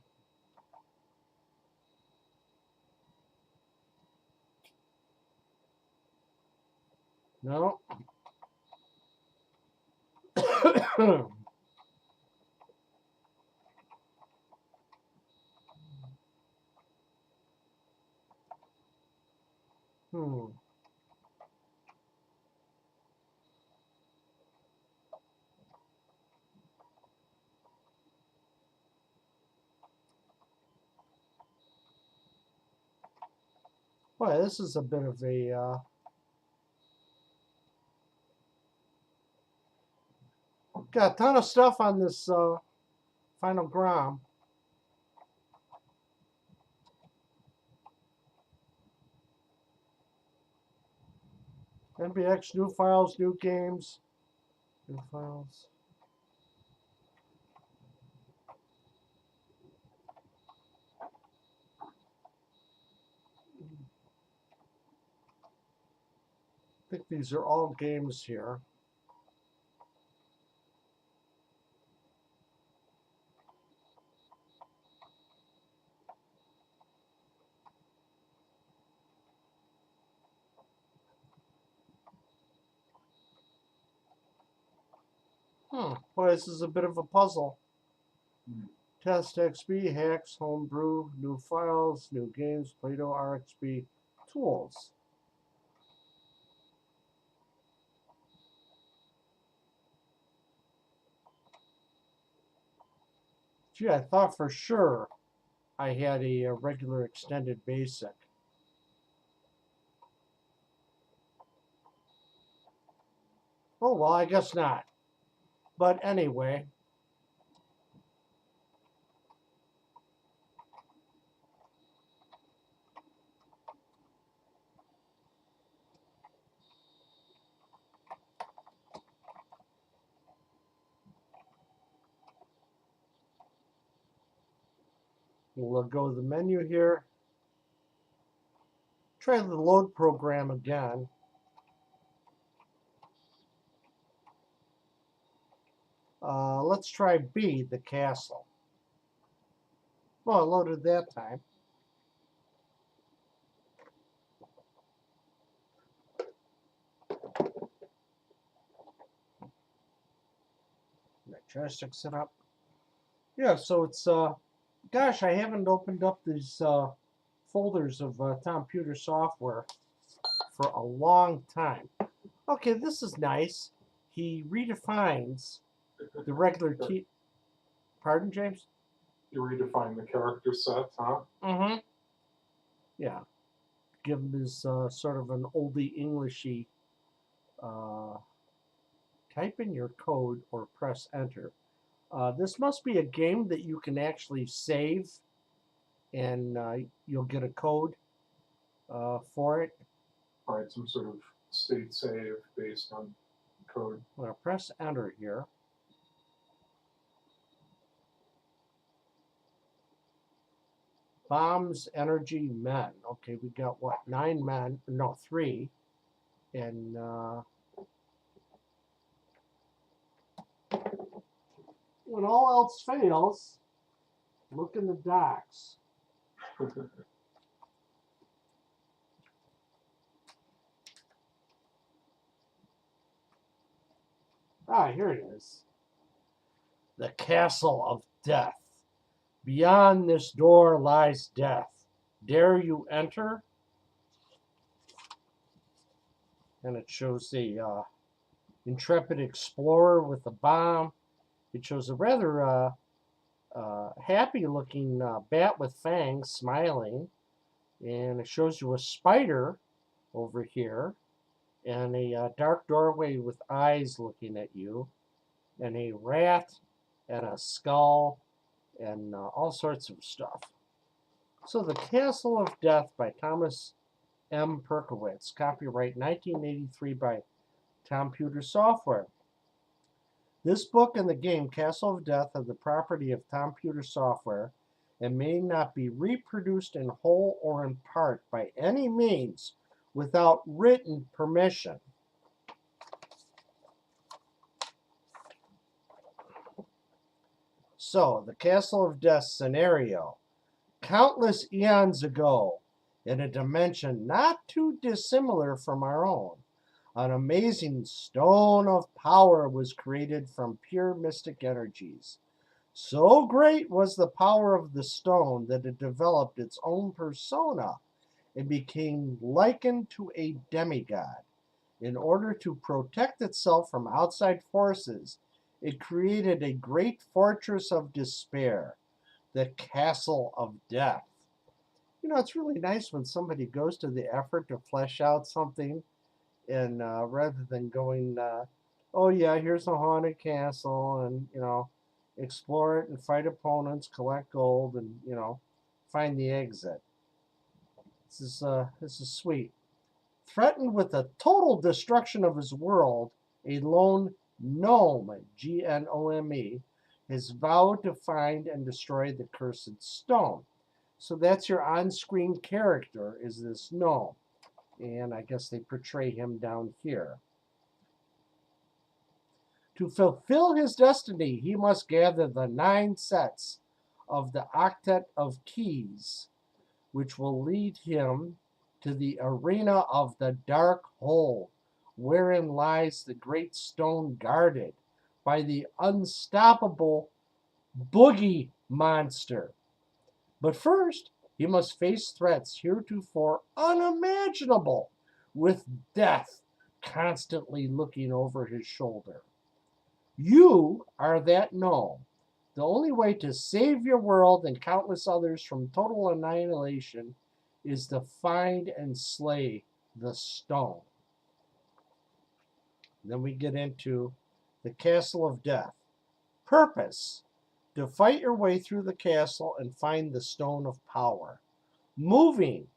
Hmm. Boy, this is a bit of a got a ton of stuff on this final Grom. MBX, new files, new games, new files. I think these are all games here. Boy, this is a bit of a puzzle. Test XP, hacks, homebrew, new files, new games, Play-Doh, RXP, tools. Gee, I thought for sure I had a regular extended basic. Oh, well, I guess not. But anyway. We'll go to the menu here. Try the load program again. Let's try B, the castle. Well, it loaded that time. My joystick set up. Yeah, so it's, gosh, I haven't opened up these folders of computer software for a long time. Okay, this is nice. He redefines the regular key. Pardon, James? You redefine the character set, huh? Mm-hmm. Yeah. Give him his sort of an oldie Englishy type in your code or press enter. This must be a game that you can actually save and you'll get a code for it. All right, some sort of state save based on code. I'm going to press enter here. Bombs, energy, men. Okay, we got what? 9 men. No, 3. And when all else fails, look in the docks. Ah, here it is. The Castle of Death. Beyond this door lies death. Dare you enter? And it shows the intrepid explorer with the bomb. It shows a rather happy-looking bat with fangs smiling. And it shows you a spider over here. And a dark doorway with eyes looking at you. And a rat and a skull and all sorts of stuff. So The Castle of Death by Thomas M. Perkowitz, copyright 1983 by Computer Software. This book and the game Castle of Death are the property of Computer Software and may not be reproduced in whole or in part by any means without written permission. So, the Castle of Death scenario. Countless eons ago, in a dimension not too dissimilar from our own, an amazing stone of power was created from pure mystic energies. So great was the power of the stone that it developed its own persona and became likened to a demigod. In order to protect itself from outside forces, it created a great fortress of despair, the Castle of Death. You know, it's really nice when somebody goes to the effort to flesh out something, and rather than going, oh yeah, here's a haunted castle, and explore it and fight opponents, collect gold, and find the exit. This is sweet. Threatened with the total destruction of his world, a lone gnome, Gnome, has vowed to find and destroy the cursed stone. So that's your on-screen character, is this gnome. And I guess they portray him down here. To fulfill his destiny, he must gather the 9 sets of the Octet of Keys, which will lead him to the arena of the Dark Hole, wherein lies the great stone guarded by the unstoppable Boogie Monster. But first, he must face threats heretofore unimaginable, with death constantly looking over his shoulder. You are that gnome. The only way to save your world and countless others from total annihilation is to find and slay the stone. Then we get into the Castle of Death. Purpose: to fight your way through the castle and find the Stone of Power. Moving: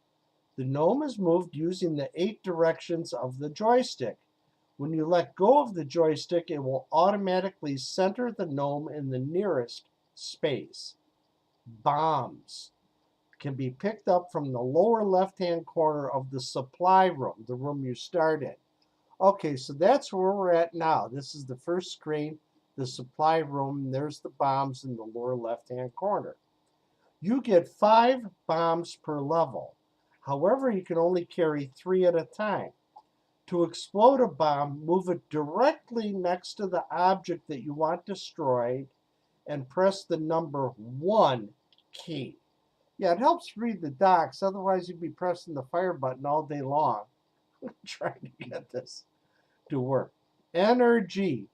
the gnome is moved using the 8 directions of the joystick. When you let go of the joystick, it will automatically center the gnome in the nearest space. Bombs can be picked up from the lower left-hand corner of the supply room, the room you start in. Okay, so that's where we're at now. This is the first screen, the supply room. There's the bombs in the lower left-hand corner. You get 5 bombs per level. However, you can only carry 3 at a time. To explode a bomb, move it directly next to the object that you want destroyed and press the number 1 key. Yeah, it helps read the docs, otherwise you'd be pressing the fire button all day long trying to get this to work. Energy.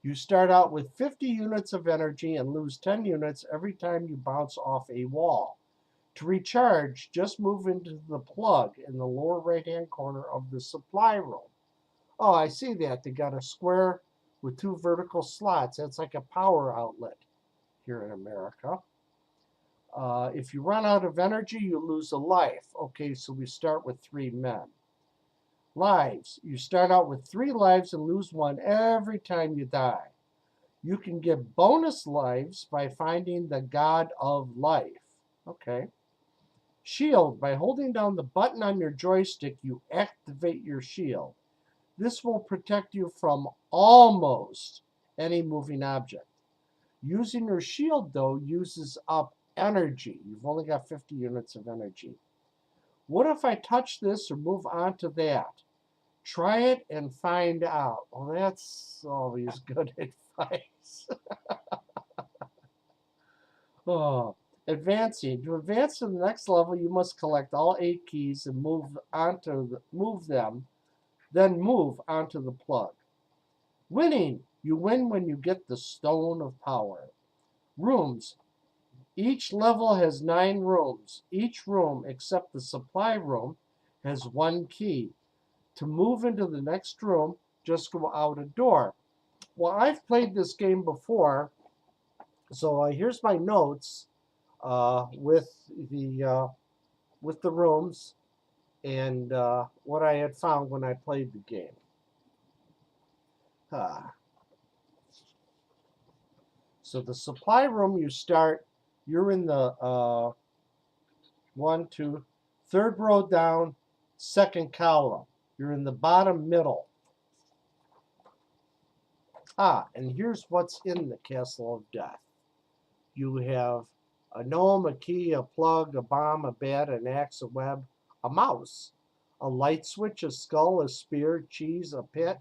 You start out with 50 units of energy and lose 10 units every time you bounce off a wall. To recharge, just move into the plug in the lower right-hand corner of the supply room. Oh, I see that. They got a square with 2 vertical slots. That's like a power outlet here in America. If you run out of energy, you lose a life. Okay, so we start with 3 men. Lives. You start out with 3 lives and lose 1 every time you die. You can get bonus lives by finding the God of Life. Okay. Shield. By holding down the button on your joystick, you activate your shield. This will protect you from almost any moving object. Using your shield, though, uses up energy. You've only got 50 units of energy. What if I touch this or move on to that? Try it and find out. Well, that's always good advice. Oh. Advancing. To advance to the next level, you must collect all 8 keys and move them, then move onto the plug. Winning. You win when you get the Stone of Power. Rooms. Each level has 9 rooms. Each room, except the supply room, has 1 key. To move into the next room, just go out a door. Well, I've played this game before, so here's my notes with the rooms and what I had found when I played the game. So the supply room, you're in the 3rd row down, 2nd column. You're in the bottom middle. And here's what's in the Castle of Death. You have a gnome, a key, a plug, a bomb, a bat, an axe, a web, a mouse, a light switch, a skull, a spear, cheese, a pit,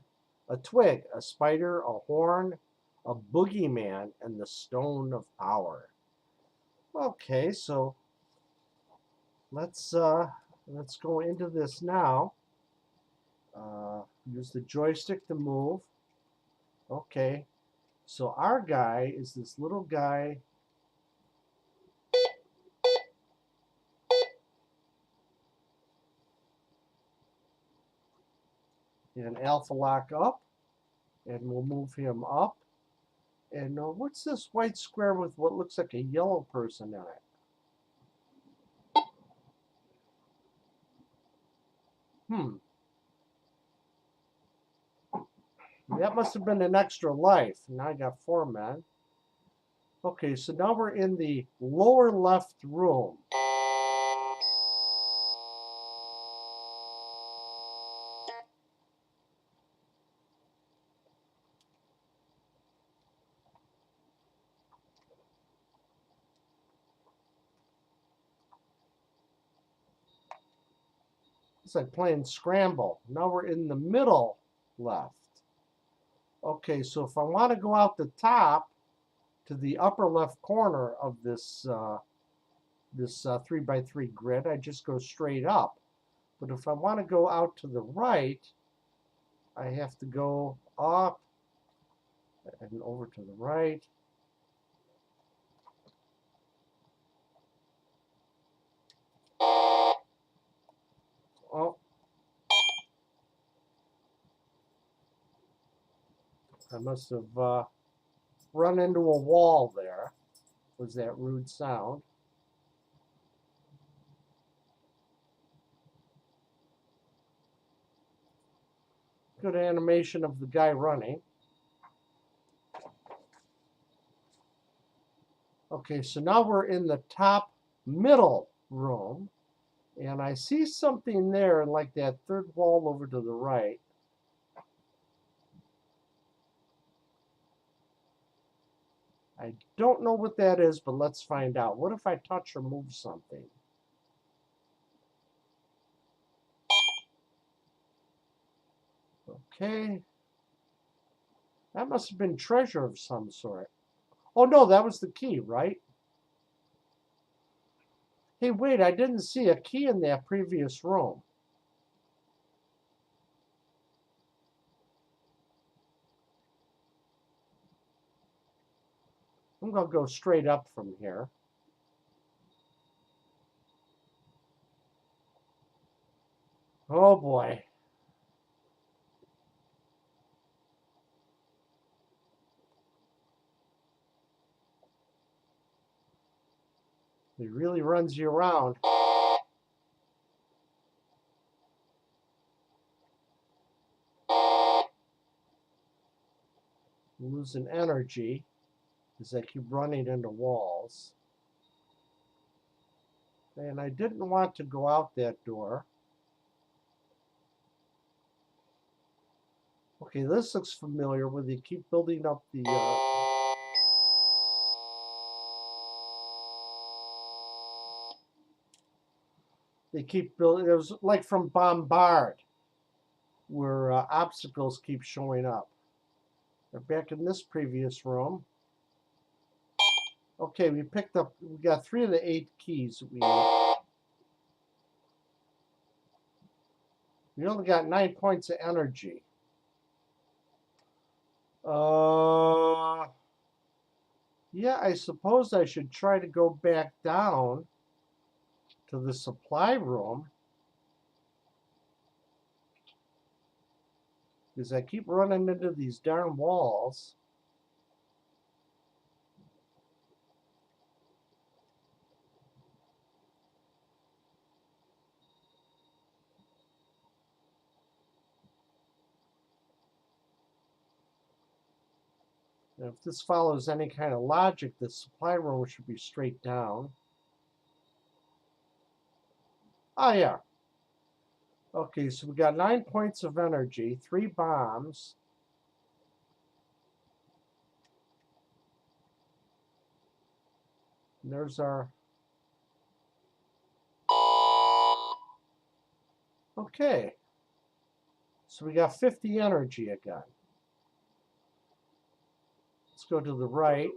a twig, a spider, a horn, a boogeyman, and the Stone of Power. Okay, so let's Let's go into this now. Use the joystick to move. Okay, so our guy is this little guy. And alpha lock up, and we'll move him up. And what's this white square with what looks like a yellow person in it? That must have been an extra life. Now I got 4 men. Okay, so now we're in the lower left room. It's like playing Scramble. Now we're in the middle left. Okay, so if I want to go out the top to the upper left corner of this 3x3 grid, I just go straight up. But if I want to go out to the right, I have to go up and over to the right. Oh, I must have run into a wall there. Was that rude sound? Good animation of the guy running. Okay, so now we're in the top middle room, and I see something there, like that third wall over to the right. I don't know what that is, but let's find out. What if I touch or move something? Okay. That must have been treasure of some sort. Oh no, that was the key, right? Hey, wait, I didn't see a key in that previous room. I'm going to go straight up from here. Oh boy. It really runs you around. I'm losing energy as I keep running into walls. And I didn't want to go out that door. Okay, this looks familiar where they keep building up the... They keep building... It was like from Bombard, where obstacles keep showing up. They're back in this previous room. Okay, we got 3 of the 8 keys that we need. We only got 9 points of energy. Yeah, I suppose I should try to go back down to the supply room, because I keep running into these darn walls. And if this follows any kind of logic, the supply room should be straight down. Oh, yeah. Okay, so we got 9 points of energy, 3 bombs. And there's our... Okay. So we got 50 energy again. Let's go to the right.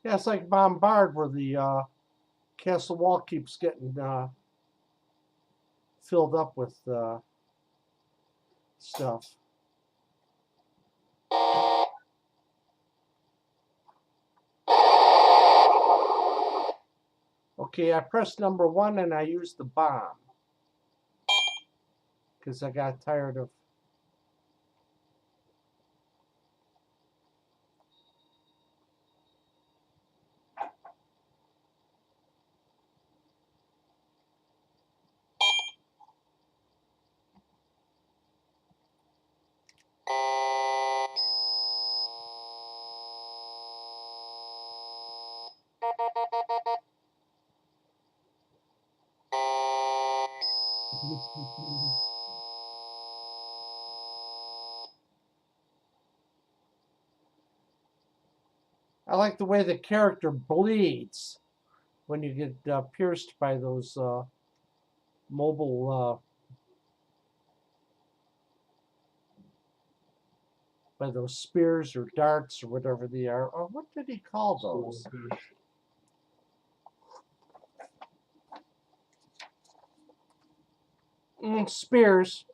Yeah, it's like Bombard, where the castle wall keeps getting filled up with stuff. Okay, I pressed number 1 and I used the bomb because I got tired of. I like the way the character bleeds when you get pierced by those mobile, by those spears or darts or whatever they are. Or what did he call those? Spears.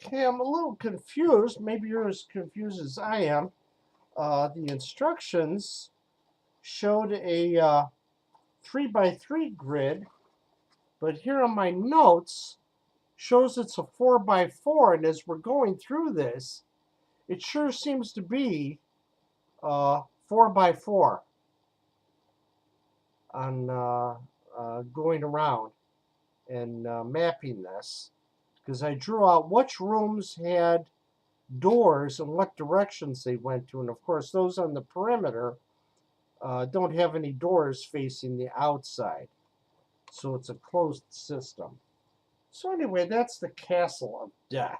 Okay, I'm a little confused. Maybe you're as confused as I am. The instructions showed a 3x3 grid, but here on my notes shows it's a 4x4, and as we're going through this, it sure seems to be 4x4 on going around and mapping this, because I drew out which rooms had doors and what directions they went to, and of course those on the perimeter don't have any doors facing the outside, so it's a closed system. So anyway, that's the Castle of Death.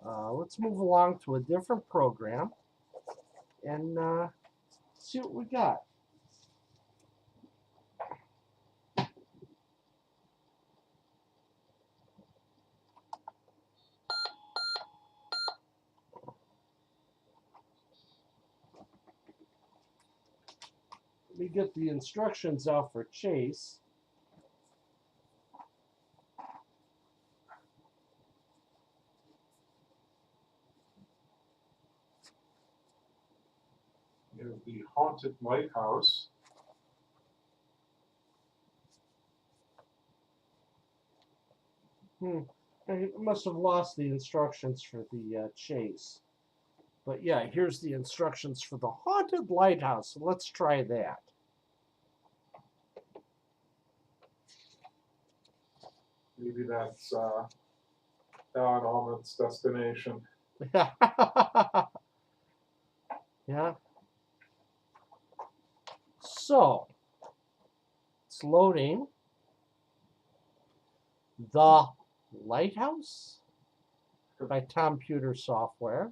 Let's move along to a different program and see what we got. Let me get the instructions out for Chase. You have the Haunted Lighthouse. I must have lost the instructions for the Chase. But yeah, here's the instructions for the Haunted Lighthouse. So let's try that. Maybe that's Don Almond's destination. Yeah. So, it's loading. The Lighthouse by Computer Software.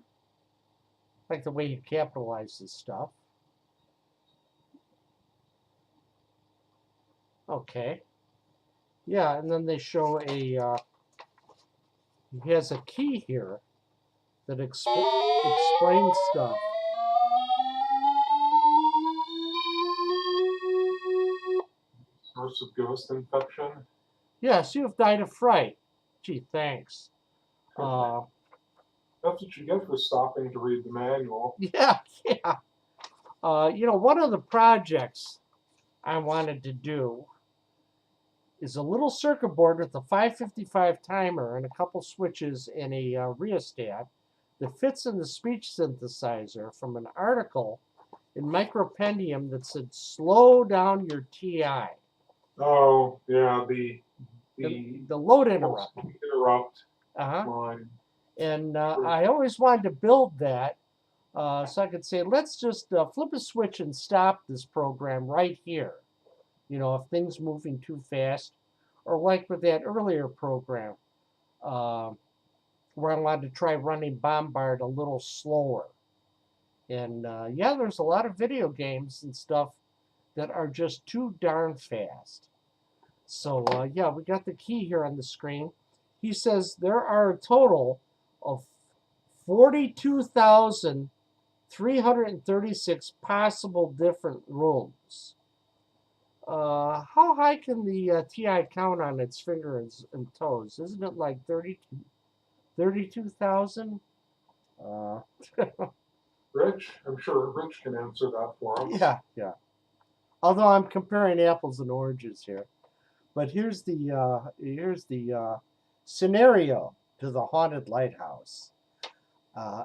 I like the way he capitalizes stuff. Okay. Yeah, and then they show he has a key here that explains stuff. Source of ghost infection. Yes, you have died of fright. Gee, thanks. That's what you get for stopping to read the manual. Yeah. You know, one of the projects I wanted to do is a little circuit board with a 555 timer and a couple switches and a rheostat that fits in the speech synthesizer from an article in Micropendium that said, "Slow down your TI." Oh, yeah, the load interrupt. Interrupt line. And Sure. I always wanted to build that so I could say, let's just flip a switch and stop this program right here. You know, if things moving too fast, or like with that earlier program, uh, where I wanted to try running Bombard a little slower. And yeah, there's a lot of video games and stuff that are just too darn fast. So yeah, we got the key here on the screen. He says there are a total of 42,336 possible different rooms. How high can the TI count on its fingers and toes? Isn't it like 32,000? Uh, Rich, I'm sure Rich can answer that for us. yeah. Although I'm comparing apples and oranges here. But here's the scenario to the haunted lighthouse.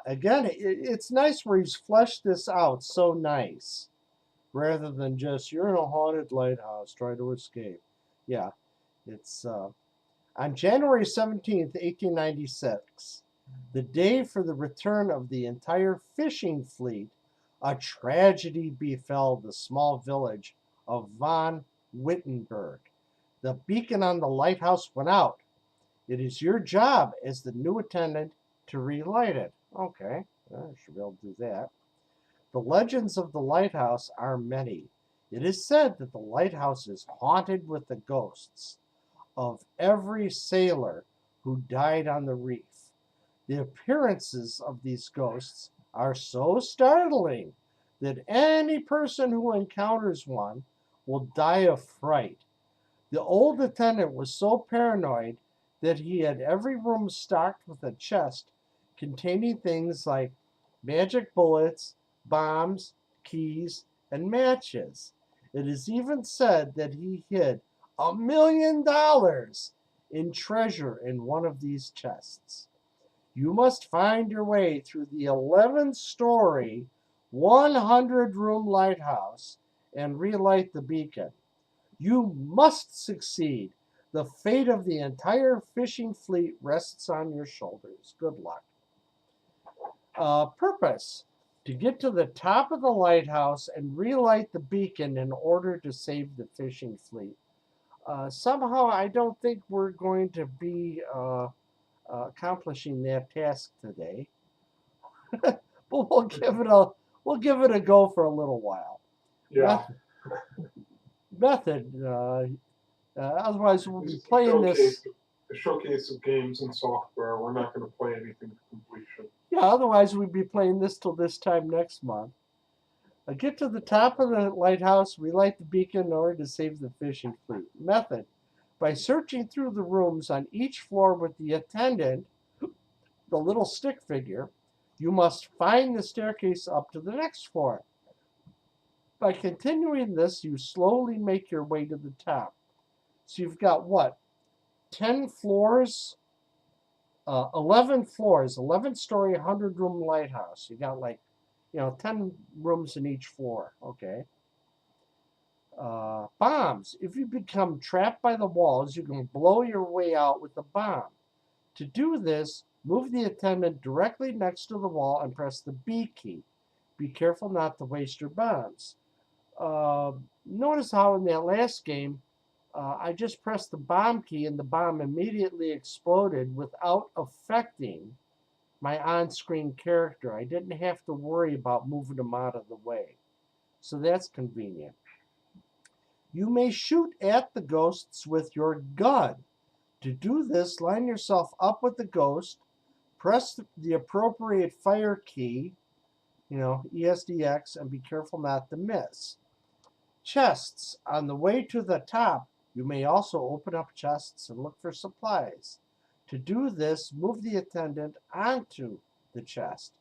Again, it's nice where he's fleshed this out so nice, rather than just you're in a haunted lighthouse, try to escape. Yeah, it's on January 17th, 1896, the day for the return of the entire fishing fleet. A tragedy befell the small village of von Wittenberg. The beacon on the lighthouse went out. It is your job as the new attendant to relight it. Okay, I should be able to do that. The legends of the lighthouse are many. It is said that the lighthouse is haunted with the ghosts of every sailor who died on the reef. The appearances of these ghosts are so startling that any person who encounters one will die of fright. The old attendant was so paranoid that he had every room stocked with a chest containing things like magic bullets, bombs, keys, and matches. It is even said that he hid $1 million in treasure in one of these chests. You must find your way through the 11-story, 100-room lighthouse and relight the beacon. You must succeed. The fate of the entire fishing fleet rests on your shoulders. Good luck. Purpose: to get to the top of the lighthouse and relight the beacon in order to save the fishing fleet. Somehow, I don't think we're going to be accomplishing that task today, but we'll give it a go for a little while. Yeah. Method. Otherwise, we'll be playing this. A showcase of games and software. We're not going to play anything to completion. Yeah, otherwise we'd be playing this till this time next month. Get to the top of the lighthouse, relight the beacon in order to save the fishing fleet. Method: by searching through the rooms on each floor with the attendant, the little stick figure, you must find the staircase up to the next floor. By continuing this, you slowly make your way to the top. So you've got what? 10 floors? 11 floors, 11-story, 100-room lighthouse. You got 10 rooms in each floor. Okay. Bombs. If you become trapped by the walls, you can blow your way out with a bomb. To do this, move the attendant directly next to the wall and press the B key. Be careful not to waste your bombs. Notice how in that last game, I just pressed the bomb key and the bomb immediately exploded without affecting my on-screen character. I didn't have to worry about moving them out of the way. So that's convenient. You may shoot at the ghosts with your gun. To do this, line yourself up with the ghost, press the appropriate fire key, ESDX, and be careful not to miss. Chests. On the way to the top, you may also open up chests and look for supplies. To do this, move the attendant onto the chest.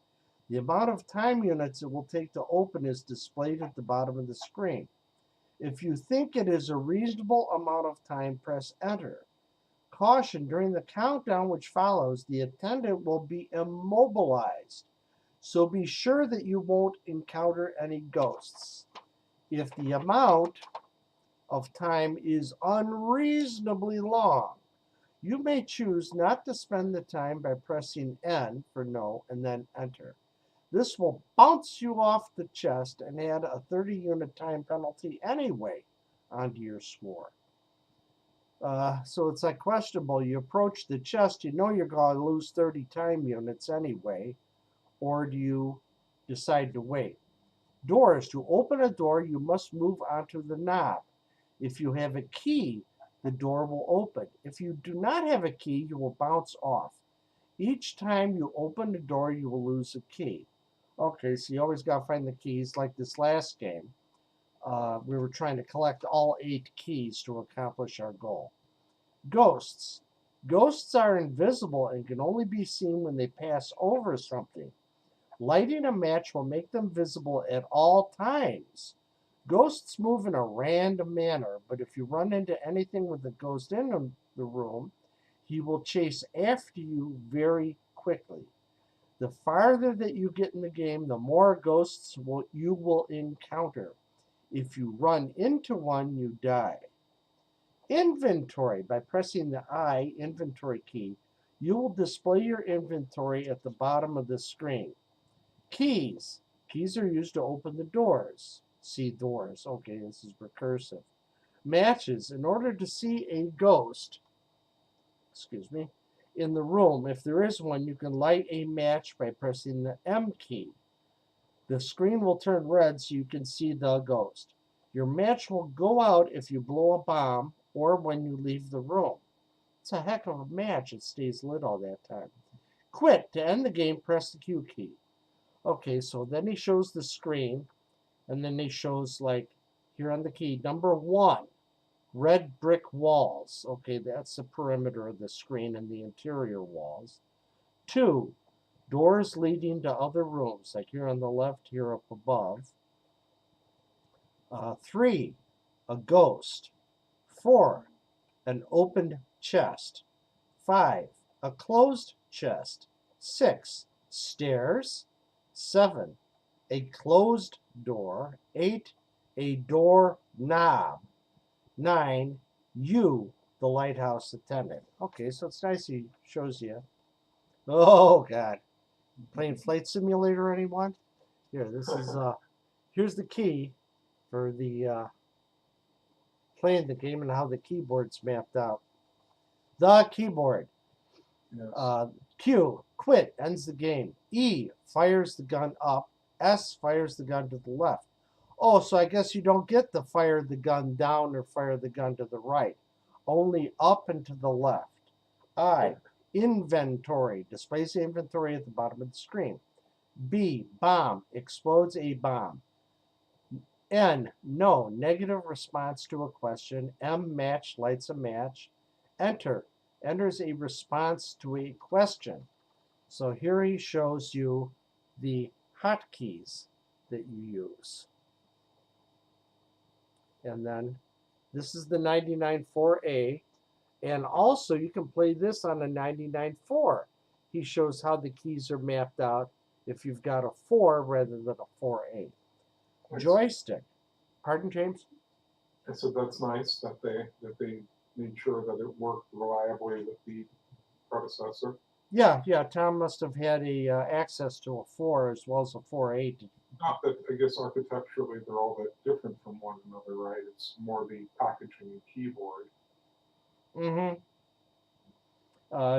The amount of time units it will take to open is displayed at the bottom of the screen. If you think it is a reasonable amount of time, press enter. Caution: during the countdown which follows, the attendant will be immobilized. So be sure that you won't encounter any ghosts. If the amount of time is unreasonably long, You may choose not to spend the time by pressing N for no and then enter. This will bounce you off the chest and add a 30-unit time penalty anyway onto your score. So it's like questionable. You approach the chest, you know you're going to lose 30 time units anyway, or do you decide to wait? Doors. To open a door, you must move onto the knob. If you have a key, the door will open. If you do not have a key, you will bounce off. Each time you open the door, you will lose a key. Okay, so you always got to find the keys. Like this last game, we were trying to collect all 8 keys to accomplish our goal. Ghosts. Ghosts are invisible and can only be seen when they pass over something. Lighting a match will make them visible at all times. Ghosts move in a random manner, but if you run into anything with a ghost in the room, he will chase after you very quickly. The farther that you get in the game, the more ghosts you will encounter. If you run into one, you die. Inventory. By pressing the I inventory key, you will display your inventory at the bottom of the screen. Keys. Keys are used to open the doors. See doors. Okay, this is recursive. Matches. In order to see a ghost, in the room, if there is one, you can light a match by pressing the M key. The screen will turn red so you can see the ghost. Your match will go out if you blow a bomb or when you leave the room. It's a heck of a match. It stays lit all that time. Quit. To end the game, press the Q key. Okay, so then he shows the screen, and then he shows, like, here on the key, number 1, red brick walls. Okay, that's the perimeter of the screen and the interior walls. 2, doors leading to other rooms, like here on the left, here up above. 3, a ghost. 4, an opened chest. 5, a closed chest. 6, stairs. 7, a closed door. 8, a door knob. 9, you, the lighthouse attendant. Okay, so it's nice he shows you. Oh, God. Playing Flight Simulator, anyone? Here, this is, here's the key for the, playing the game and how the keyboard's mapped out. The keyboard. Yes. Q, quit, ends the game. E, fires the gun up. S, fires the gun to the left. Oh, so I guess you don't get the fire the gun down or fire the gun to the right. Only up and to the left. I, inventory, displays the inventory at the bottom of the screen. B, bomb, explodes a bomb. N, no, negative response to a question. M, match, lights a match. Enter, enters a response to a question. So here he shows you the hotkeys that you use. And then this is the 99.4A. And also you can play this on a 99.4. He shows how the keys are mapped out if you've got a 4 rather than a 4A. Joystick. Pardon, James? I said that's nice that they made sure that it worked reliably with the predecessor. Yeah, Tom must have had a access to a 4 as well as a 4.8. Not that, I guess architecturally they're all that different from one another, right? It's more the packaging and keyboard.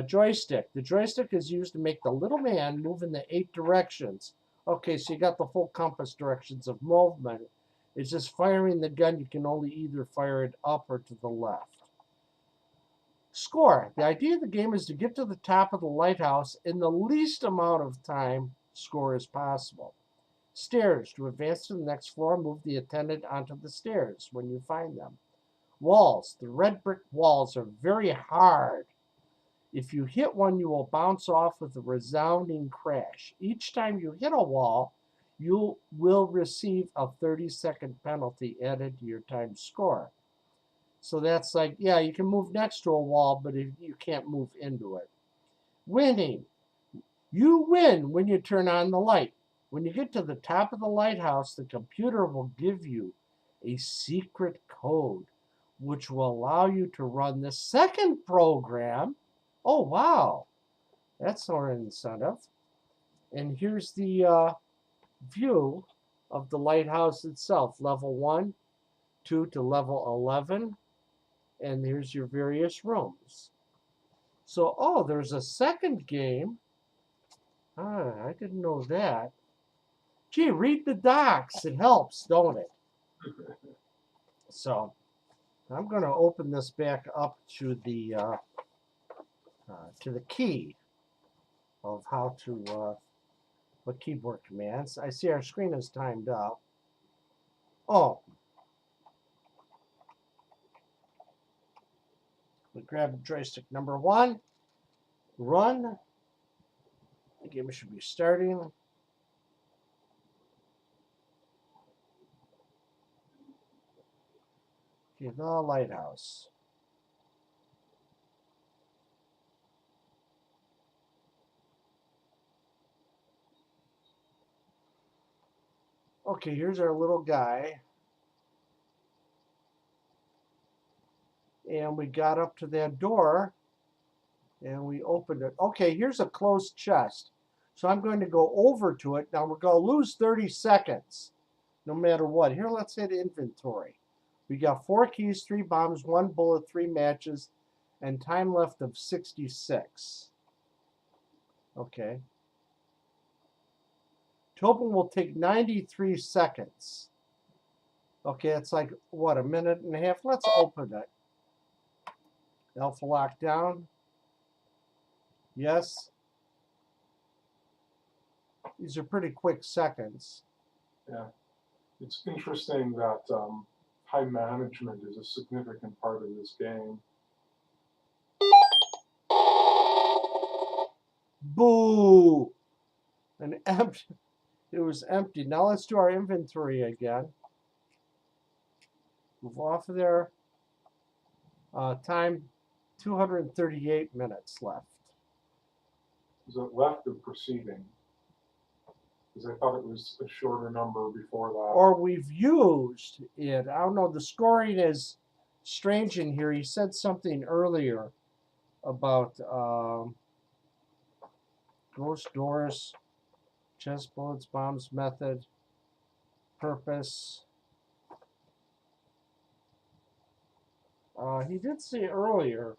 Joystick. The joystick is used to make the little man move in the 8 directions. Okay, so you got the full compass directions of movement. It's just firing the gun. You can only either fire it up or to the left. Score. The idea of the game is to get to the top of the lighthouse in the least amount of time score as possible. Stairs. To advance to the next floor, move the attendant onto the stairs when you find them. Walls. The red brick walls are very hard. If you hit one, you will bounce off with a resounding crash. Each time you hit a wall, you will receive a 30-second penalty added to your time score. So that's like, yeah, you can move next to a wall, but you can't move into it. Winning. You win when you turn on the light. When you get to the top of the lighthouse, the computer will give you a secret code. which will allow you to run the second program. Oh, wow. That's our incentive. And here's the view of the lighthouse itself, level 1, 2 to level 11. And here's your various rooms. So, oh, there's a second game. Ah, I didn't know that. Gee, read the docs. It helps, don't it? So, I'm going to open this back up to the key of how to what keyboard commands. I see our screen is timed up. Oh, we grab joystick number 1, run. The game should be starting. Okay, the lighthouse. Okay, here's our little guy. And we got up to that door and we opened it. Okay, here's a closed chest. So I'm going to go over to it. Now we're going to lose 30 seconds no matter what. Here, let's hit inventory. We got 4 keys, 3 bombs, 1 bullet, 3 matches, and time left of 66. Okay. To open will take 93 seconds. Okay, it's like, what, a minute and a half? Let's open it. Alpha lock down. Yes. These are pretty quick seconds. Yeah. It's interesting that time management is a significant part of this game. Boo! An empty. It was empty. Now let's do our inventory again. Move off of there. Time 238 minutes left. Is it left or proceeding? Because I thought it was a shorter number before that. Or we've used it. I don't know. The scoring is strange in here. He said something earlier about ghost doors, chest bullets, bombs method, purpose. He did say earlier,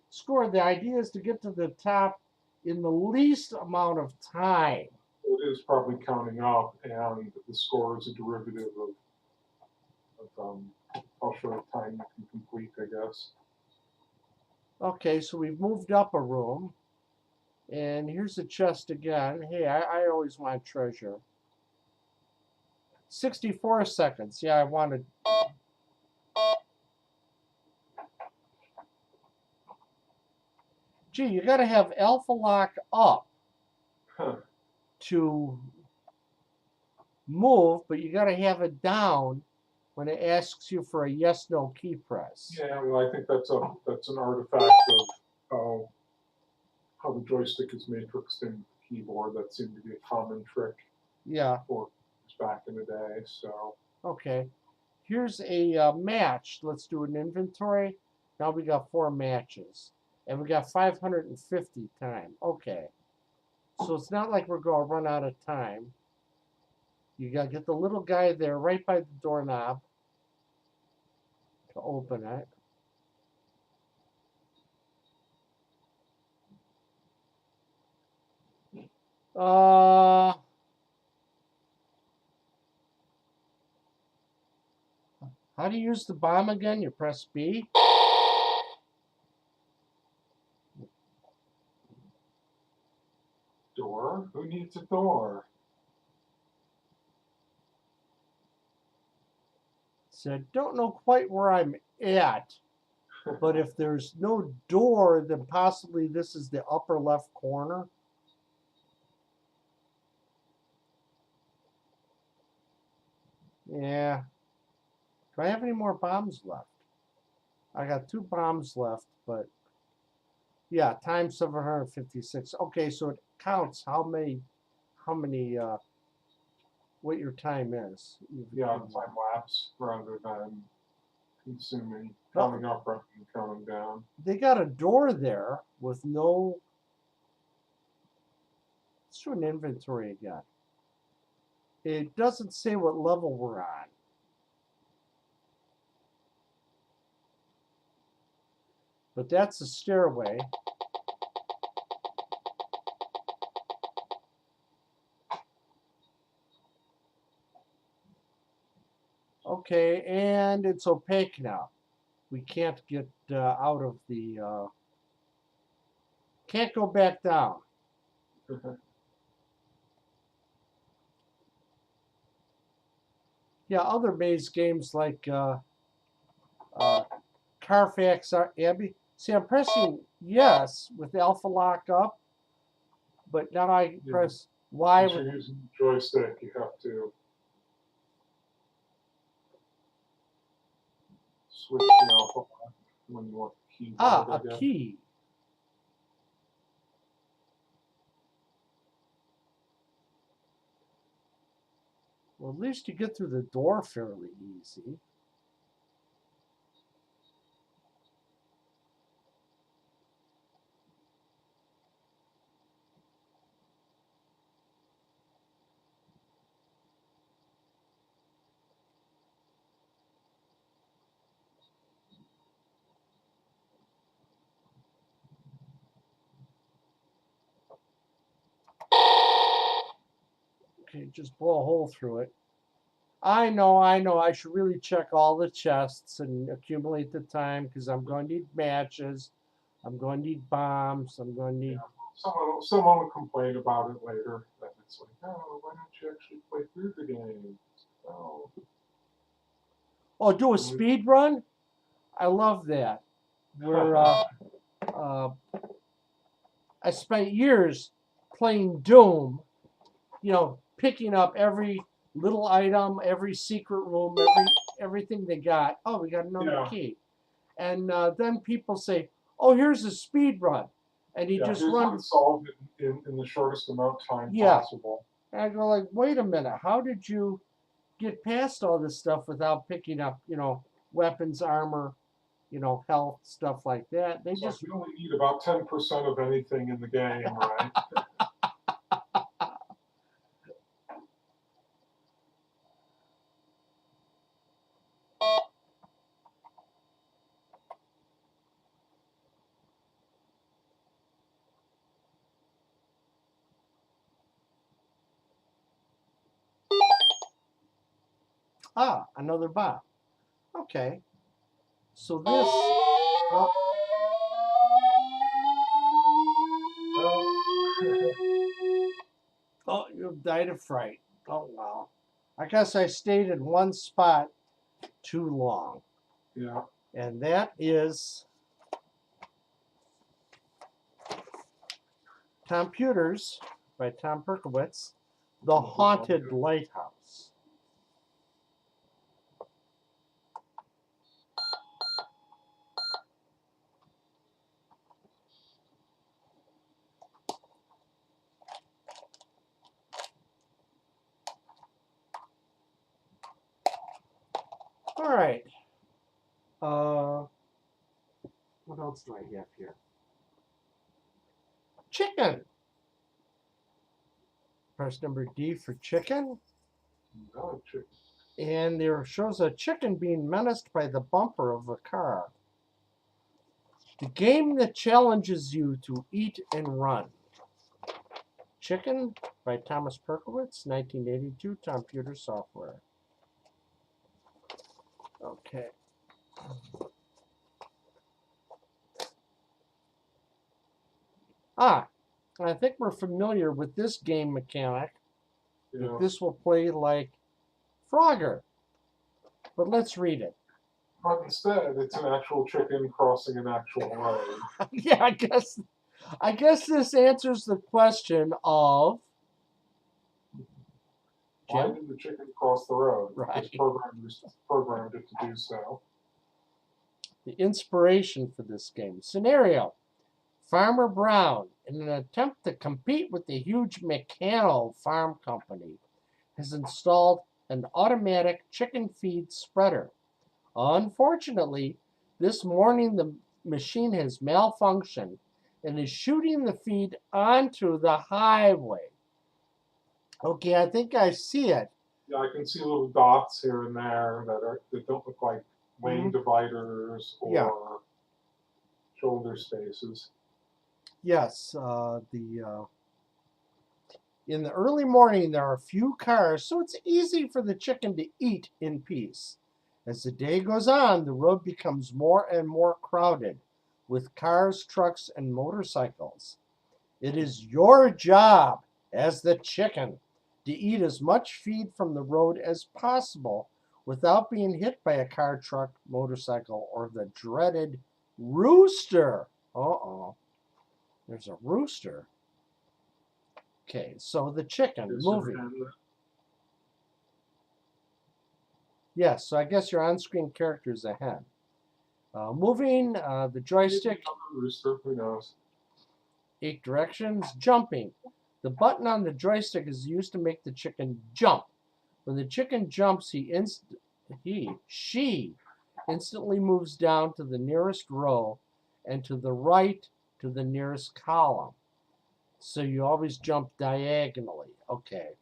score, the idea is to get to the top in the least amount of time. It is probably counting up, and the score is a derivative of how short time you can complete, I guess. Okay, so we've moved up a room. And here's the chest again. Hey, I always want treasure. 64 seconds. Yeah, I wanted. Gee, you got to have alpha lock up to move, but you got to have it down when it asks you for a yes/no key press. Yeah, well, I think that's an artifact of how the joystick is matrixed into the keyboard. That seemed to be a common trick. Yeah. For back in the day. So. Okay. Here's a match. Let's do an inventory. Now we got 4 matches. And we got 550 time. Okay. So it's not like we're going to run out of time. You got to get the little guy there right by the doorknob to open it. How do you use the bomb again? You press B. Door? Who needs a door? Said, don't know quite where I'm at, but if there's no door, then possibly this is the upper left corner. Yeah. Do I have any more bombs left? I got 2 bombs left, but yeah, time 756. Okay, so it counts how many what your time is. Yeah, time lapse rather than consuming, counting up rather than counting down. They got a door there with no. Let's do an inventory again. It doesn't say what level we're on. But that's a stairway. Okay, and it's opaque now. We can't get out of the. Can't go back down. Yeah, other maze games like Carfax Abbey. See, I'm pressing yes with alpha lock up, but now I press Y. If you're using the joystick, you have to switch the alpha lock when you want the key. A key. Well, at least you get through the door fairly easy. Okay, just blow a hole through it. I know. I should really check all the chests and accumulate the time because I'm going to need matches. I'm going to need bombs. I'm going to need. Yeah. Someone will complain about it later. That it's like, oh, why don't you actually play through the game? Oh, do a speed run? I love that. Where I spent years playing Doom, picking up every little item, every secret room, everything they got. Oh, we got another key. And then people say, oh, here's a speed run. And he just runs. Solved it in the shortest amount of time possible. And I go like, wait a minute, how did you get past all this stuff without picking up, weapons, armor, health, stuff like that? They just you only need about 10% of anything in the game, right? Ah, another bomb. Okay. So this. Oh, you've died of fright. Oh, well. I guess I stayed in one spot too long. Yeah. And that is Computers by Tom Perkowitz, The Haunted Lighthouse. All right. What else do I have here? Chicken. Press number D for chicken. No, chicken. And there shows a chicken being menaced by the bumper of a car. The game that challenges you to eat and run. Chicken by Thomas Perkowitz, 1982, Computer Software. Okay. I think we're familiar with this game mechanic. Yeah. This will play like Frogger. But let's read it. But instead, it's an actual chicken crossing an actual road. Yeah, I guess this answers the question of Why did the chicken cross the road? Right. Because programmed it to do so. The inspiration for this game. Scenario. Farmer Brown, in an attempt to compete with the huge McCannell Farm Company, has installed an automatic chicken feed spreader. Unfortunately, this morning the machine has malfunctioned and is shooting the feed onto the highway. Okay, I think I see it. Yeah, I can see little dots here and there that don't look like lane dividers or Yeah. shoulder spaces. Yes, in the early morning there are few cars, so it's easy for the chicken to eat in peace. As the day goes on, the road becomes more and more crowded with cars, trucks, and motorcycles. It is your job as the chicken to eat as much feed from the road as possible without being hit by a car, truck, motorcycle, or the dreaded rooster. Uh-oh. There's a rooster. Okay, so the chicken moving. Yes, so I guess your on-screen character is a hen. Moving the joystick. Rooster, who knows? 8 directions. Jumping. The button on the joystick is used to make the chicken jump. When the chicken jumps, she instantly moves down to the nearest row and to the right to the nearest column. So you always jump diagonally. Okay.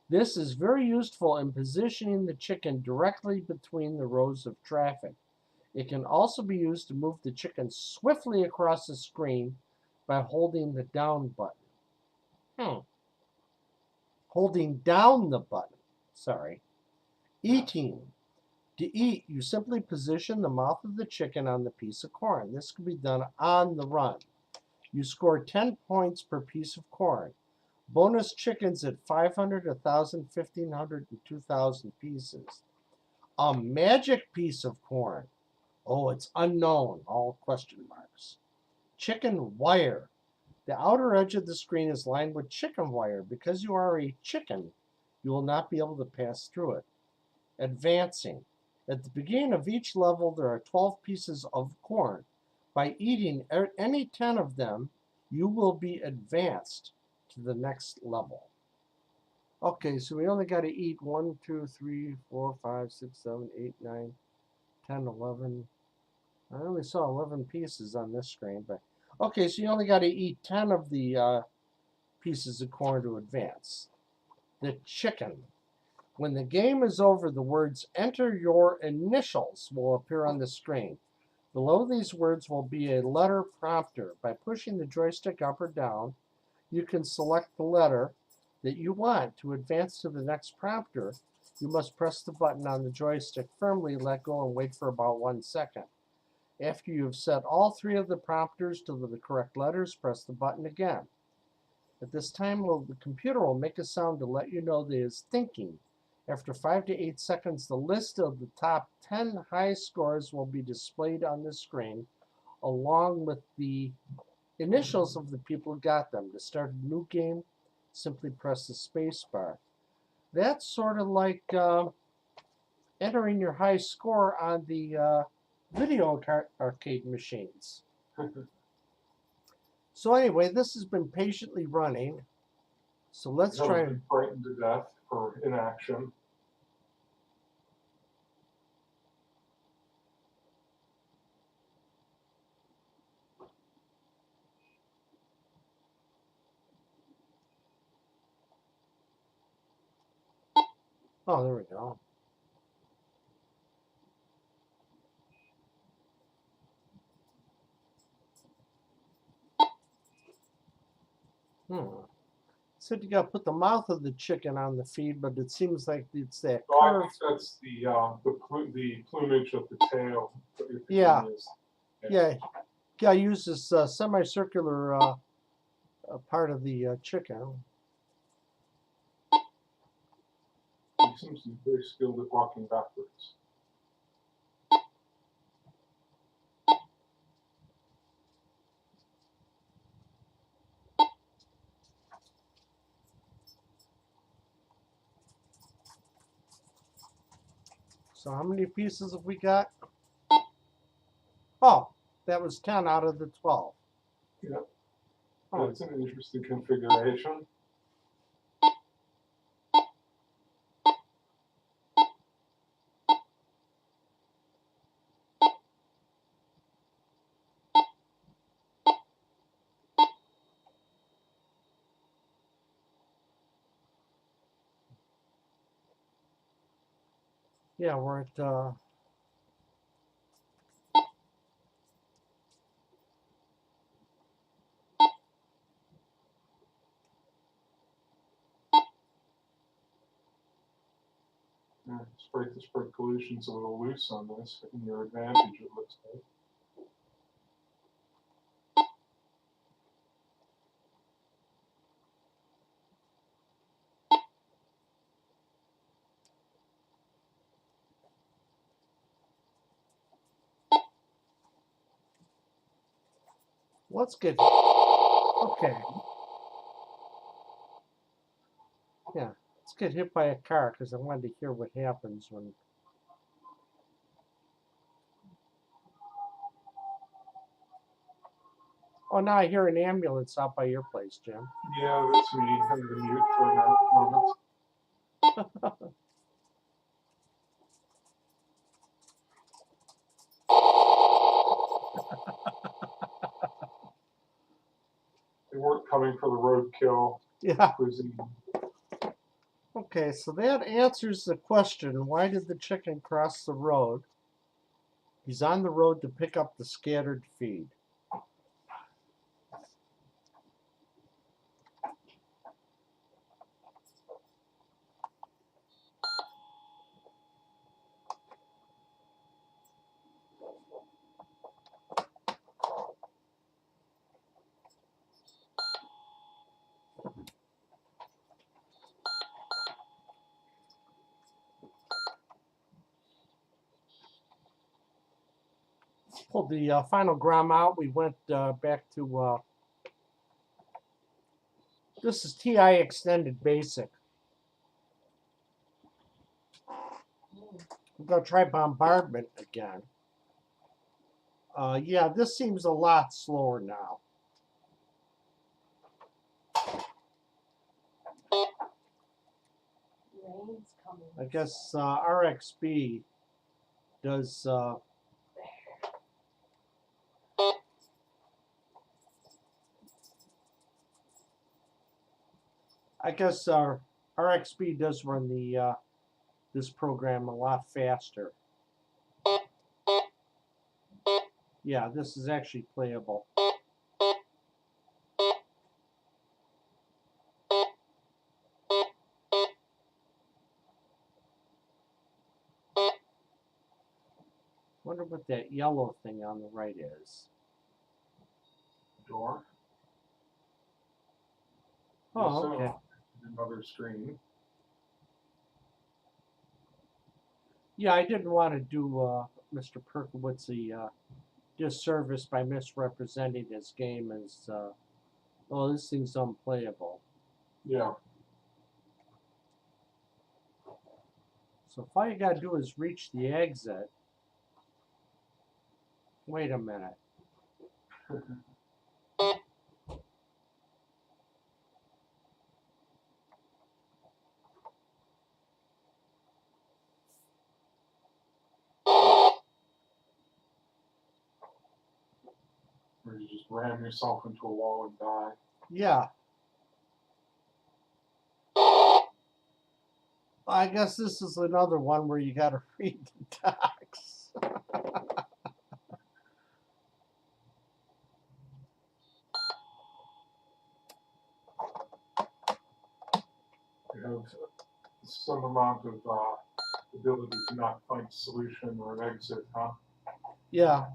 This is very useful in positioning the chicken directly between the rows of traffic. It can also be used to move the chicken swiftly across the screen by holding the down button. Holding down the button. Sorry. Eating. To eat, you simply position the mouth of the chicken on the piece of corn. This can be done on the run. You score 10 points per piece of corn. Bonus chickens at 500, 1,000, 1,500, and 2,000 pieces. A magic piece of corn. Oh, it's unknown, all question marks. Chicken wire. The outer edge of the screen is lined with chicken wire. Because you are a chicken, you will not be able to pass through it. Advancing. At the beginning of each level, there are 12 pieces of corn. By eating any 10 of them, you will be advanced to the next level. Okay, so we only got to eat 1, 2, 3, 4, 5, 6, 7, 8, 9, 10, 11. I only saw 11 pieces on this screen, but okay, so you only got to eat 10 of the pieces of corn to advance. The chicken. When the game is over, the words "Enter your initials" will appear on the screen. Below these words will be a letter prompter. By pushing the joystick up or down, you can select the letter that you want. To advance to the next prompter, you must press the button on the joystick firmly, let go, and wait for about 1 second. After you have set all 3 of the prompters to the correct letters, press the button again. At this time, the computer will make a sound to let you know that it is thinking. After 5 to 8 seconds, the list of the top 10 highest scores will be displayed on the screen, along with the initials of the people who got them. To start a new game, simply press the space bar. That's sort of like entering your high score on the video arcade machines. So anyway, this has been patiently running. So let's try and frightened to death for inaction. oh, there we go. Said you got to put the mouth of the chicken on the feed, but it seems like it's that So I curve. think that's the plumage of the tail. Yeah. Yeah, I use this semicircular part of the chicken. He seems to be very skilled at walking backwards. So how many pieces have we got? Oh, that was 10 out of the 12. Yeah. Oh. That's an interesting configuration. Yeah, we're at Yeah, spray pollution's a little loose on this, in your advantage, it looks like. let's get okay. Yeah, let's get hit by a car because I wanted to hear what happens when. Oh, now I hear an ambulance out by your place, Jim. Yeah, that's me. I'm going to mute for a moment. They weren't coming for the roadkill. Yeah. Cuisine. Okay, so that answers the question, why did the chicken cross the road? He's on the road to pick up the scattered feed. Pulled the final gram out. We went back to, this is TI Extended Basic. We're going to try bombardment again. Yeah, this seems a lot slower now. Rain's coming. I guess RXB does I guess RXB does run the this program a lot faster. Yeah, this is actually playable. Wonder what that yellow thing on the right is. Door. Oh, okay. Another screen. Yeah, I didn't want to do Mr. Perkowitz a disservice by misrepresenting his game as, oh, this thing's unplayable. Yeah. So if all you gotta do is reach the exit. Wait a minute. Or you just ram yourself into a wall and die. Yeah. I guess this is another one where you gotta read the docs. You have some amount of ability to not find a solution or an exit, huh? Yeah.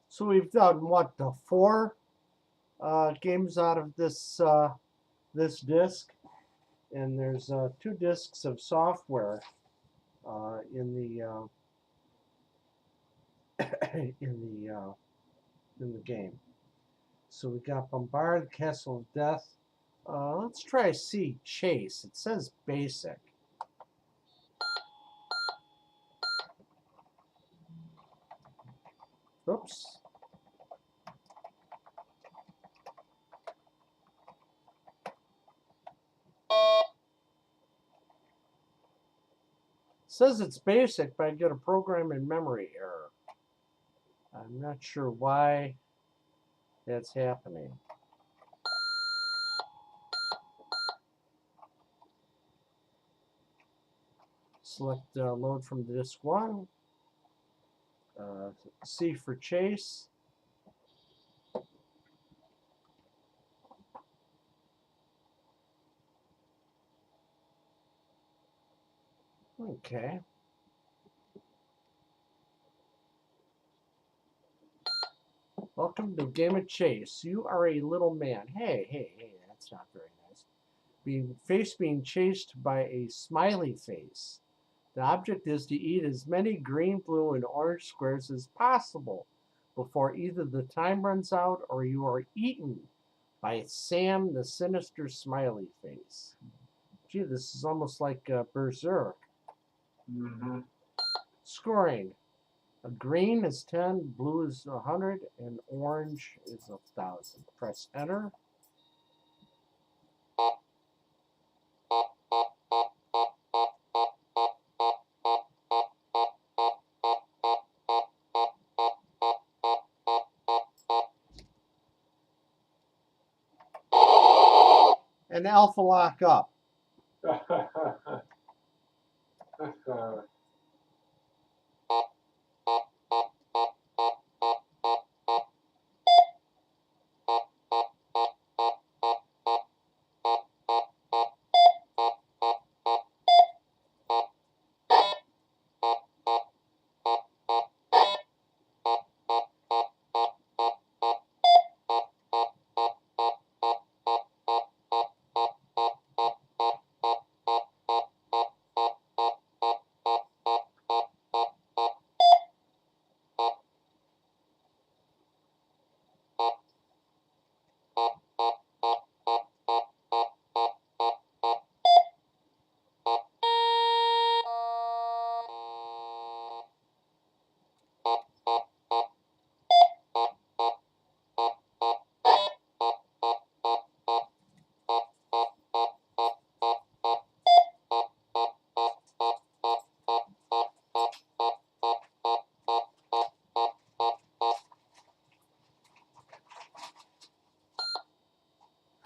So we've done what, the 4 games out of this this disc, and there's 2 discs of software in the in the game. So we got Bombard, Castle of Death. Let's try C, Chase. It says basic. Oops. Says it's basic, but I get a program in memory error. I'm not sure why that's happening. Select load from disk 1. C for chase. Okay. Welcome to Game of Chase. You are a little man. Hey, that's not very nice. Being chased by a smiley face. The object is to eat as many green, blue, and orange squares as possible before either the time runs out or you are eaten by Sam the sinister smiley face. Gee, this is almost like Berserk. Mm-hmm. Scoring. A green is 10, blue is 100, and orange is 1,000. Press enter. And alpha lock up.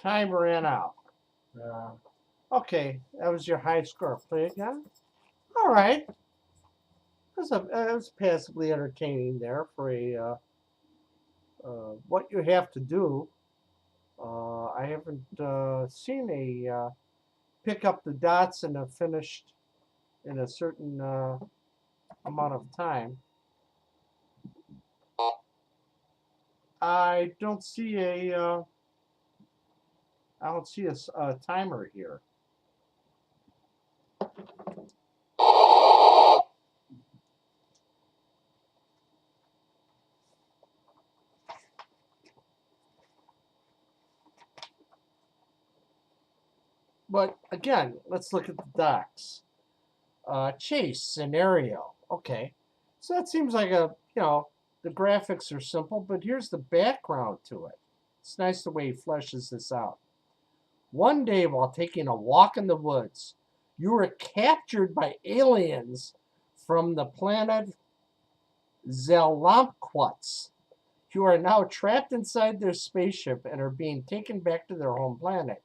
Time ran out. Yeah. Okay, that was your high score. Play again. All right. It was passively entertaining there for a what you have to do. I haven't seen a pick up the dots and have finished in a certain amount of time. I don't see a timer here. But again, let's look at the docs. Chase scenario. Okay, so that seems like the graphics are simple, but here's the background to it. It's nice the way he fleshes this out. One day while taking a walk in the woods, you were captured by aliens from the planet Zellamquatz. You are now trapped inside their spaceship and are being taken back to their home planet.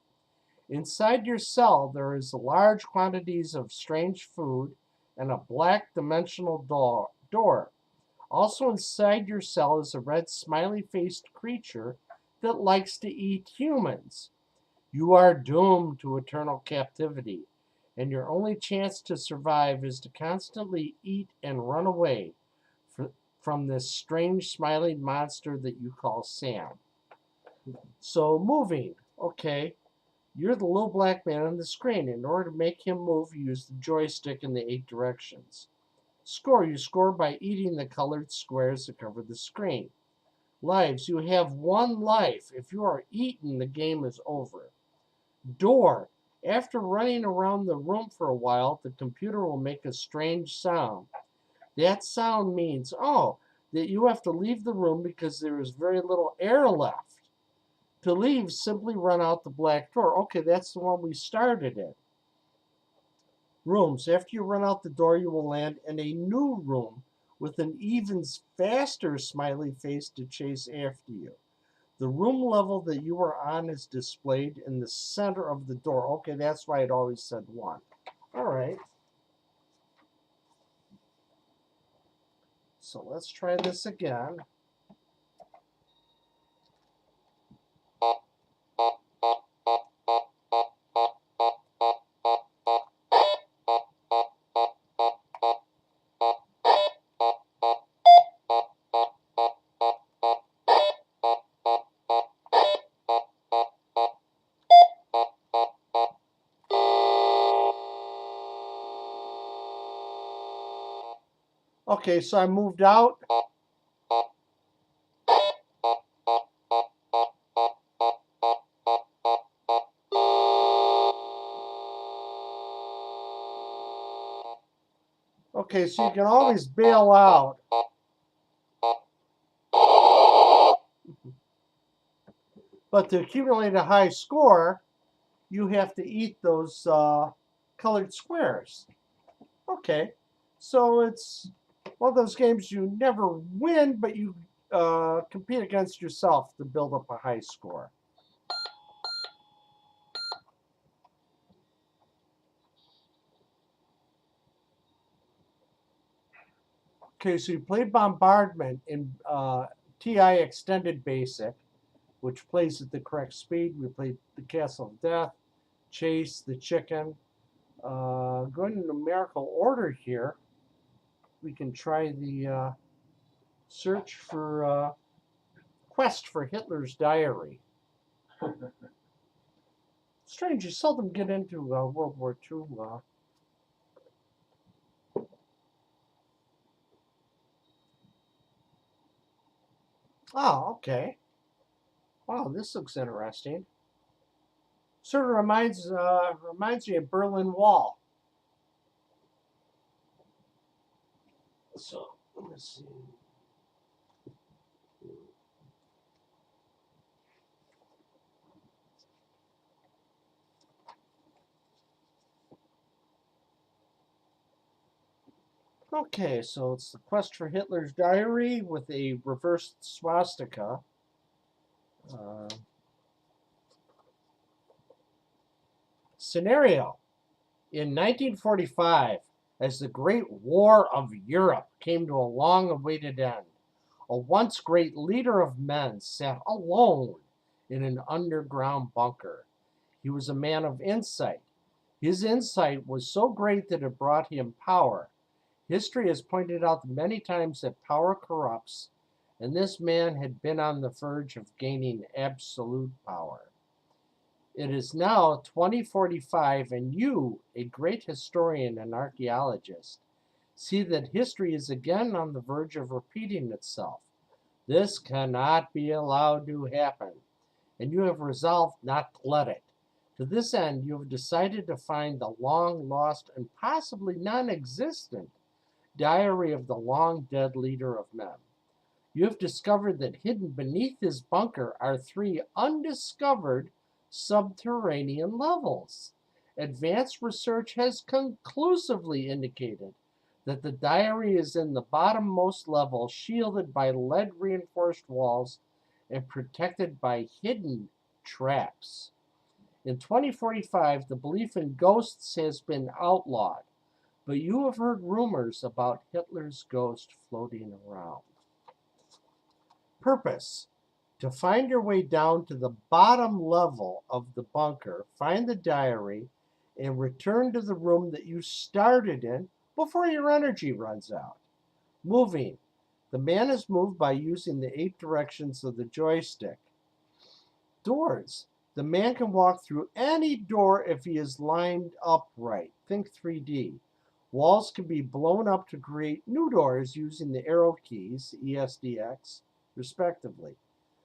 Inside your cell, there is large quantities of strange food and a black dimensional door. Also inside your cell is a red smiley-faced creature that likes to eat humans. You are doomed to eternal captivity, and your only chance to survive is to constantly eat and run away from this strange smiling monster that you call Sam. So moving, okay. You're the little black man on the screen. In order to make him move, you use the joystick in the 8 directions. Score. You score by eating the colored squares that cover the screen. Lives. You have 1 life. If you are eaten, the game is over. Door. After running around the room for a while, the computer will make a strange sound. That sound means, that you have to leave the room because there is very little air left. To leave, simply run out the black door. Okay, that's the one we started in. Rooms. After you run out the door, you will land in a new room with an even faster smiley face to chase after you. The room level that you are on is displayed in the center of the door. Okay, that's why it always said 1. All right. So let's try this again. Okay, so I moved out. Okay, so you can always bail out. But to accumulate a high score, you have to eat those colored squares. Okay, so it's one of those games you never win, but you compete against yourself to build up a high score. Okay, so you played Bombardment in TI Extended Basic, which plays at the correct speed. We played the Castle of Death, Chase, the Chicken. Going in numerical order here, we can try the search for Quest for Hitler's Diary. Strange, you seldom get into World War II. Oh, okay. Wow, this looks interesting. Sort of reminds me of Berlin Wall. So let's see. Okay, so it's the Quest for Hitler's Diary with a reversed swastika. Scenario. In 1945, as the Great War of Europe came to a long-awaited end, a once great leader of men sat alone in an underground bunker. He was a man of insight. His insight was so great that it brought him power. History has pointed out many times that power corrupts, and this man had been on the verge of gaining absolute power. It is now 2045, and you, a great historian and archaeologist, see that history is again on the verge of repeating itself. This cannot be allowed to happen, and you have resolved not to let it. To this end, you have decided to find the long-lost and possibly non-existent diary of the long-dead leader of men. You have discovered that hidden beneath his bunker are 3 undiscovered subterranean levels. Advanced research has conclusively indicated that the diary is in the bottommost level, shielded by lead-reinforced walls and protected by hidden traps. In 2045, the belief in ghosts has been outlawed, but you have heard rumors about Hitler's ghost floating around. Purpose: to find your way down to the bottom level of the bunker, find the diary, and return to the room that you started in before your energy runs out. Moving: the man is moved by using the 8 directions of the joystick. Doors: the man can walk through any door if he is lined upright. Think 3D. Walls can be blown up to create new doors using the arrow keys, ESDX, respectively.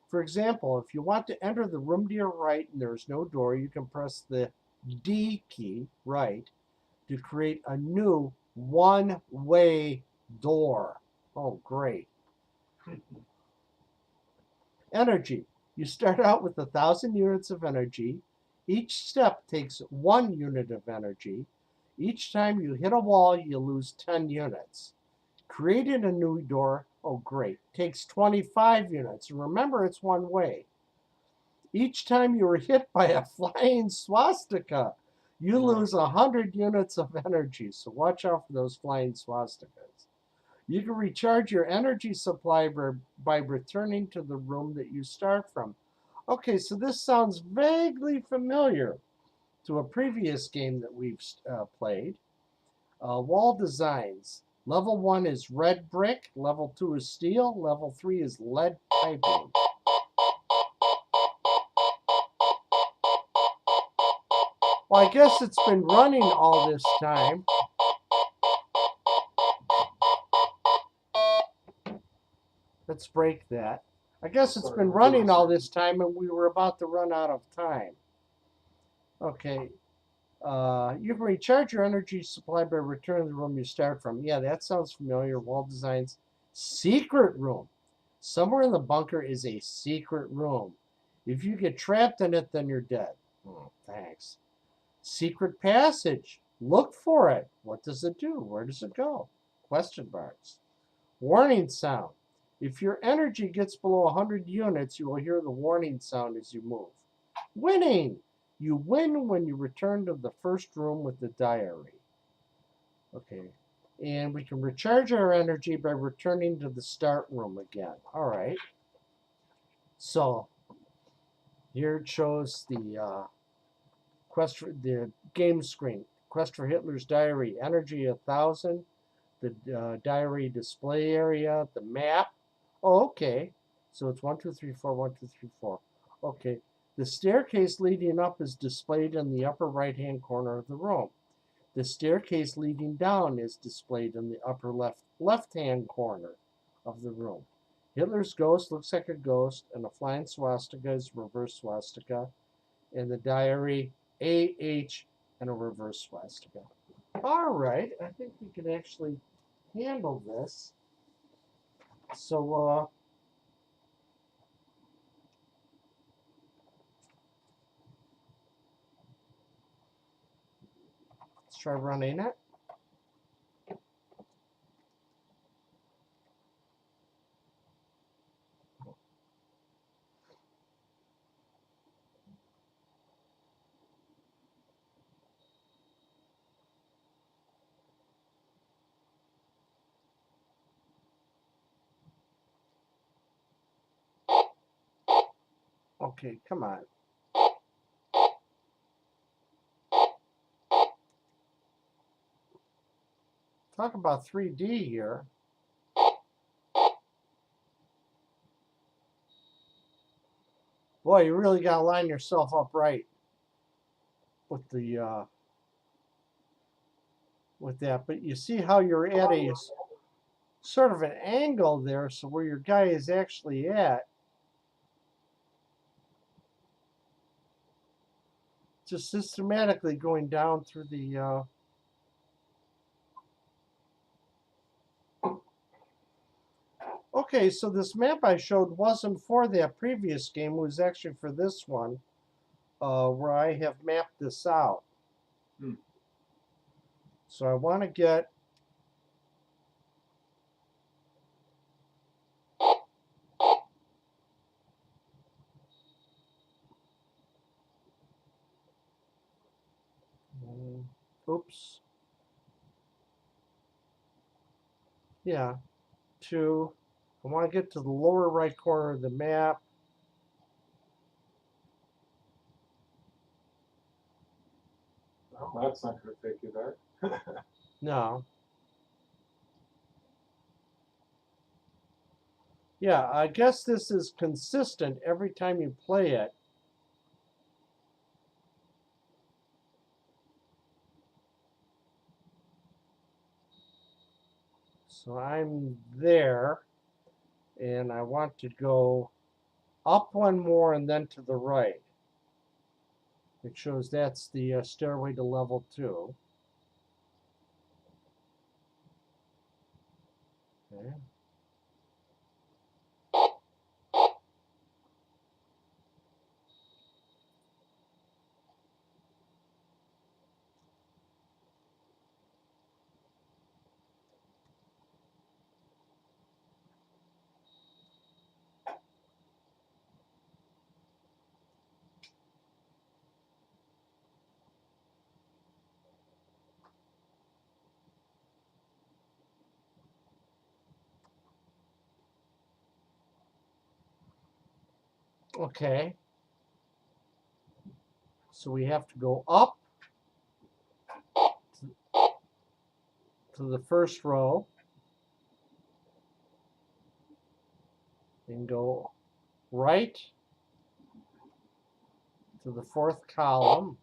For example, if you want to enter the room to your right and there is no door, you can press the D key, right, to create a new one-way door. Oh, great. Energy: you start out with 1,000 units of energy. Each step takes 1 unit of energy. Each time you hit a wall, you lose 10 units. Creating a new door, oh great, takes 25 units. Remember, it's one way. Each time you are hit by a flying swastika, you lose 100 units of energy. So watch out for those flying swastikas. You can recharge your energy supply by returning to the room that you start from. Okay, so this sounds vaguely familiar to a previous game that we've played. Wall designs. Level 1 is red brick, level 2 is steel, level 3 is lead piping. Well, I guess it's been running all this time. Let's break that. I guess it's been running all this time and we were about to run out of time. Okay. You can recharge your energy supply by returning to the room you start from. Yeah, that sounds familiar. Wall designs. Secret room. Somewhere in the bunker is a secret room. If you get trapped in it, then you're dead. Oh, thanks. Secret passage. Look for it. What does it do? Where does it go? Question marks. Warning sound. If your energy gets below 100 units, you will hear the warning sound as you move. Winning. You win when you return to the first room with the diary. Okay. And we can recharge our energy by returning to the start room again. All right. So here it shows the quest for the game screen. Quest for Hitler's diary. Energy 1,000. The diary display area. The map. Oh, okay. So it's 1, 2, 3, 4, 1, 2, 3, 4. Okay. The staircase leading up is displayed in the upper right-hand corner of the room. The staircase leading down is displayed in the upper left-hand corner of the room. Hitler's ghost looks like a ghost, and a flying swastika is a reverse swastika, and the diary AH and a reverse swastika. All right, I think we can actually handle this. So, let's try running it. Okay, come on. Talk about 3D here. Boy, you really got to line yourself up right with the with that. But you see how you're at a sort of an angle there, so where your guy is actually at, just systematically going down through the Okay, so this map I showed wasn't for that previous game, it was actually for this one, where I have mapped this out. So I want to get oops. Yeah, I want to get to the lower right corner of the map. Well, that's not going to take you there. No. Yeah, I guess this is consistent every time you play it. So I'm there, and I want to go up one more and then to the right. It shows that's the stairway to level 2. Okay. Okay. So we have to go up to the first row and go right to the fourth column.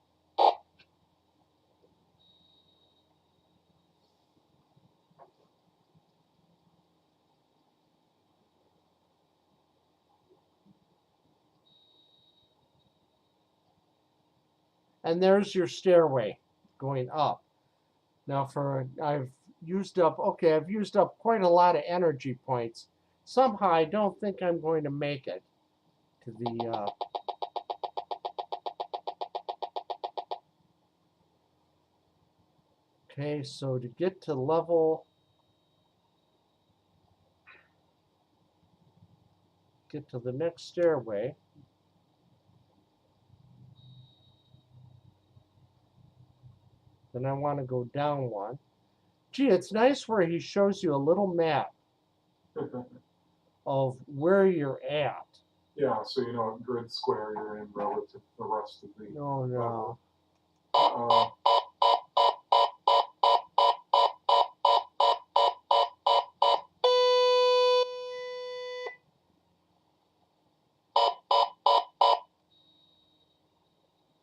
And there's your stairway going up. Now I've used up quite a lot of energy points. Somehow I don't think I'm going to make it to the okay, so to get to the next stairway, then I want to go down one. Gee, it's nice where he shows you a little map of where you're at. Yeah, so you know what grid square you're in relative to the rest of the No. level.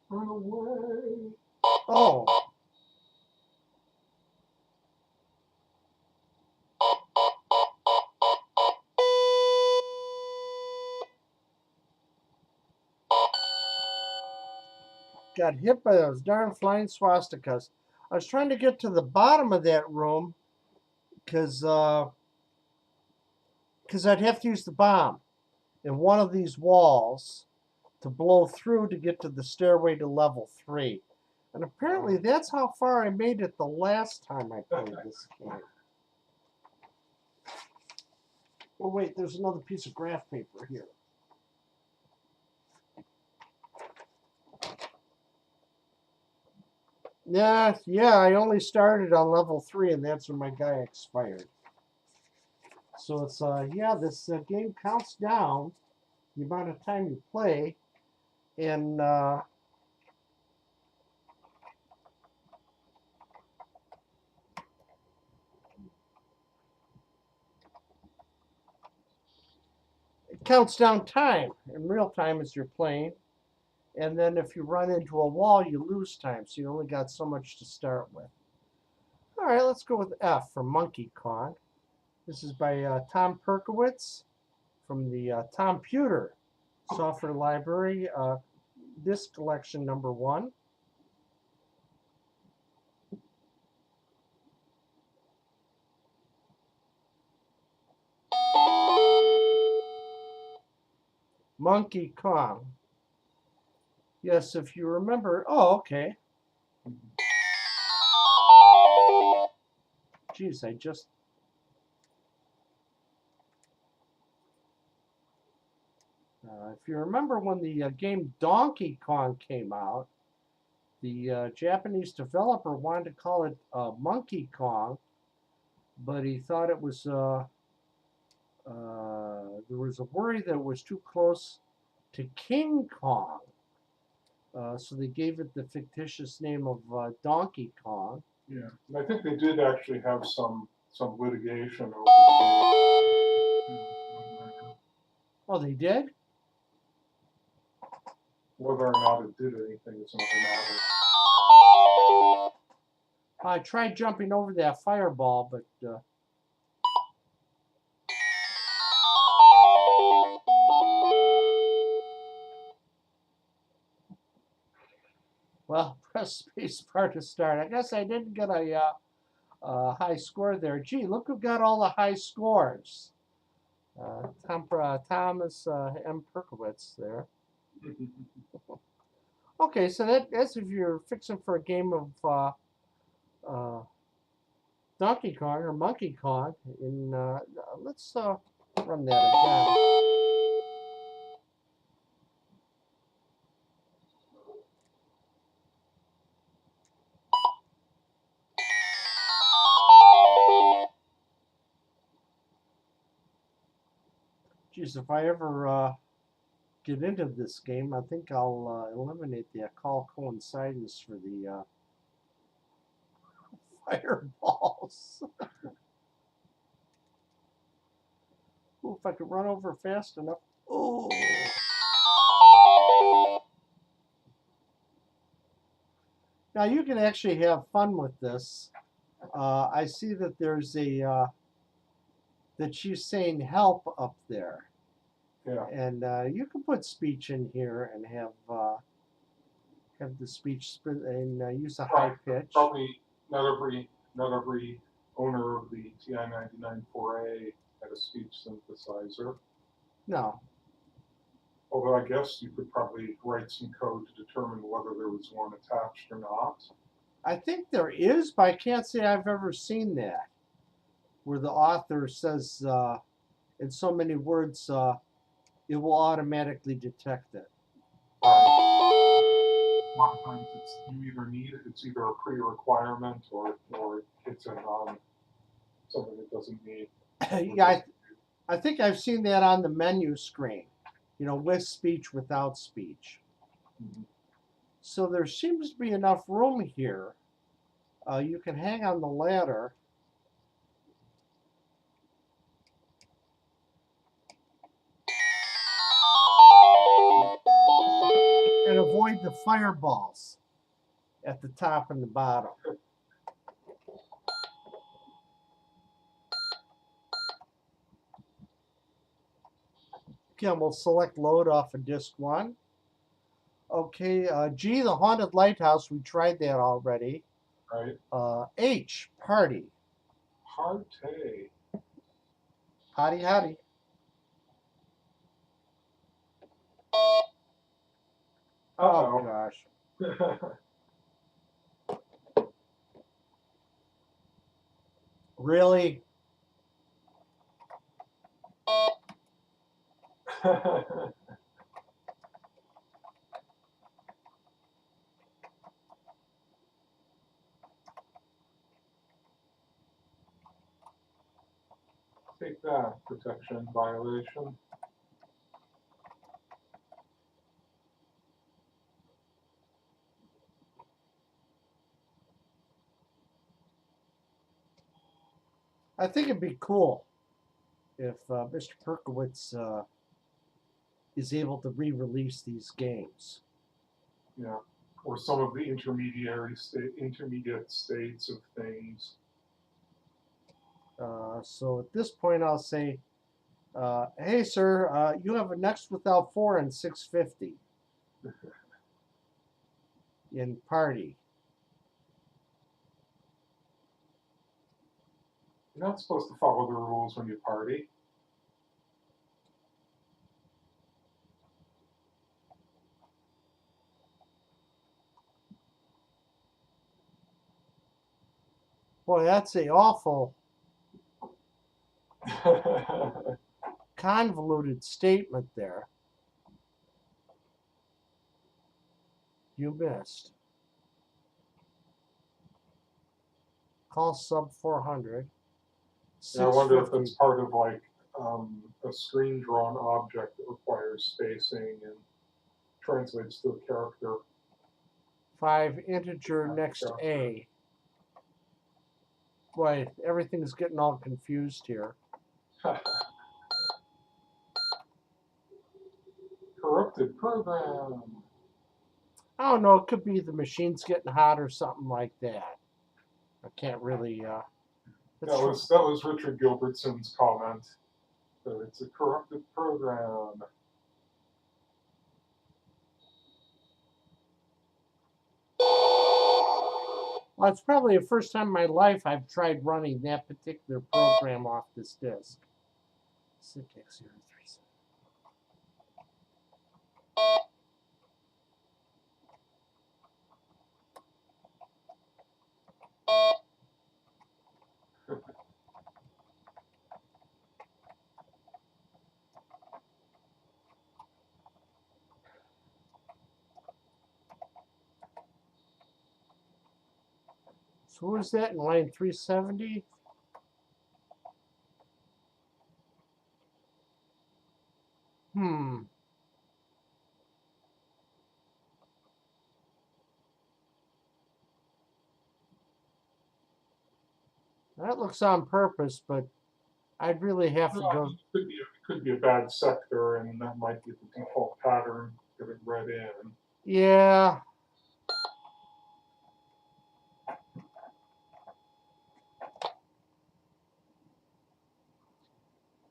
Run away. Oh. Got hit by those darn flying swastikas. I was trying to get to the bottom of that room because I'd have to use the bomb in one of these walls to blow through to get to the stairway to level 3. And apparently that's how far I made it the last time I played this game. Oh wait, there's another piece of graph paper here. Yeah, I only started on level 3 and that's when my guy expired. So it's, this game counts down the amount of time you play, and it counts down time in real time as you're playing. And then if you run into a wall, you lose time, so you only got so much to start with. All right, let's go with F for Monkey Kong. This is by Tom Perkowitz from the Tomputer software library, disc collection number 1. Monkey Kong. Yes, if you remember. Oh, okay. Geez, I just. If you remember when the game Donkey Kong came out, the Japanese developer wanted to call it Monkey Kong, but he thought it was there was a worry that it was too close to King Kong. So they gave it the fictitious name of Donkey Kong. Yeah, and I think they did actually have some litigation over the Oh, they did? whether or not it did anything is another matter. I tried jumping over that fireball, but well, press spacebar to start. I guess I didn't get a high score there. Gee, look who got all the high scores. Thomas M. Perkowitz there. Okay, so that's if you're fixing for a game of Donkey Kong or Monkey Kong. Let's run that again. Geez, if I ever get into this game, I think I'll eliminate the call coincidence for the fireballs. Ooh, if I could run over fast enough. Oh. Now you can actually have fun with this. I see that there's a that she's saying help up there. Yeah. And you can put speech in here and have the speech and use a high pitch. Probably not every owner of the TI-99-4A had a speech synthesizer. No. Although I guess you could probably write some code to determine whether there was one attached or not. I think there is, but I can't say I've ever seen that, where the author says in so many words, it will automatically detect it. A lot of times it's either a pre-requirement or it's something it doesn't need. Yeah, I think I've seen that on the menu screen, with speech, without speech. Mm-hmm. So there seems to be enough room here. You can hang on the ladder. And avoid the fireballs at the top and the bottom. Okay, we'll select load off of disk 1. Okay, G, the haunted lighthouse, we tried that already. Right. H, party. Party. Hotty, hotty. Oh, gosh. Really? Take that, protection violation. I think it'd be cool if Mr. Perkowitz is able to re-release these games. Yeah, or some of the intermediate states of things. So at this point, I'll say, hey, sir, you have a next without 4 and 650 in party. You're not supposed to follow the rules when you party. Boy, that's a awful convoluted statement there. You missed. Call sub 400. I wonder if that's part of like a screen drawn object that requires spacing and translates to a character. 5 integer next A. Boy, everything's getting all confused here. Corrupted program. I don't know, it could be the machine's getting hot or something like that. I can't really that was Richard Gilbertson's comment. So it's a corrupted program. Well, it's probably the first time in my life I've tried running that particular program off this disk. CTIUG 037. So what is that in line 370? That looks on purpose, but I'd really have to go. It could be a bad sector, and that might be the default pattern that it read in. Yeah.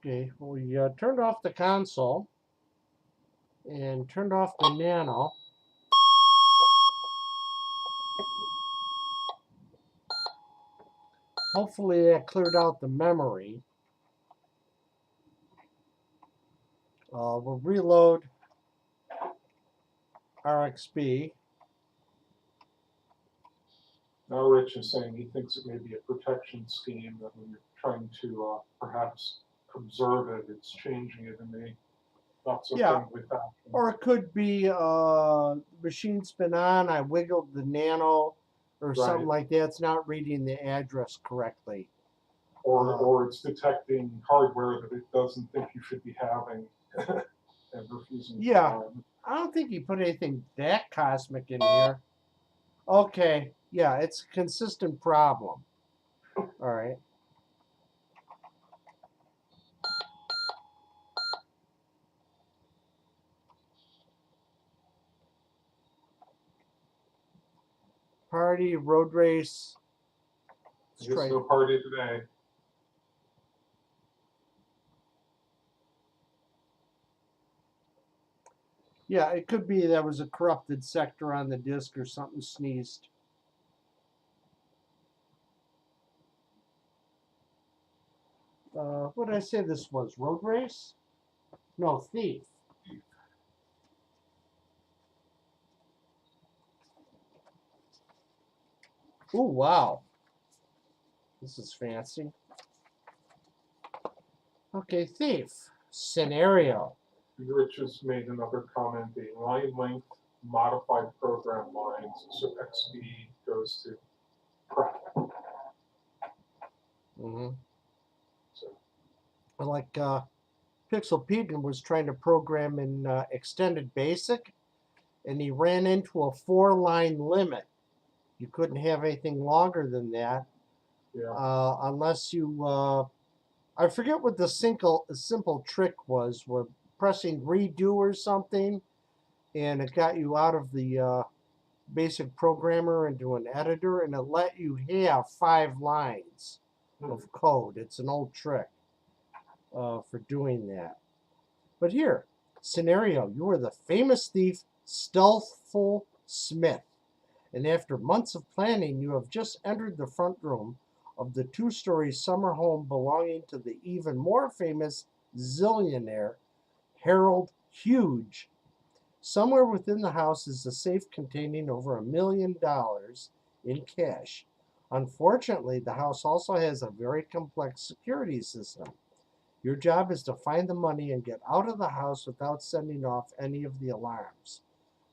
Okay, we turned off the console and turned off the nano. Hopefully that cleared out the memory. We'll reload RXB. Now Rich is saying he thinks it may be a protection scheme, that when you're trying to perhaps observe it, it's changing it in a not so friendly fashion. Or it could be machine's been on, I wiggled the nano or something like that. It's not reading the address correctly. Or it's detecting hardware that it doesn't think you should be having and refusing to run. I don't think he put anything that cosmic in here. Okay, yeah, it's a consistent problem. All right. Party, road race. I guess no party today. Yeah, it could be there was a corrupted sector on the disk or something sneezed. What did I say this was? Road race? No, thief. Oh, wow. This is fancy. Okay, thief. Scenario. Rich has made another comment, a line length modified program lines, so XB goes to prep. So. Like Pixel Peden was trying to program in Extended Basic, and he ran into a 4-line limit. You couldn't have anything longer than that, unless you, I forget what the simple trick was, where pressing redo or something, and it got you out of the basic programmer into an editor, and it let you have 5 lines of code. It's an old trick for doing that. But here, scenario, you are the famous thief, Stealthful Smith. And after months of planning, you have just entered the front room of the 2-story summer home belonging to the even more famous zillionaire, Harold Huge. Somewhere within the house is a safe containing over $1 million in cash. Unfortunately, the house also has a very complex security system. Your job is to find the money and get out of the house without sending off any of the alarms.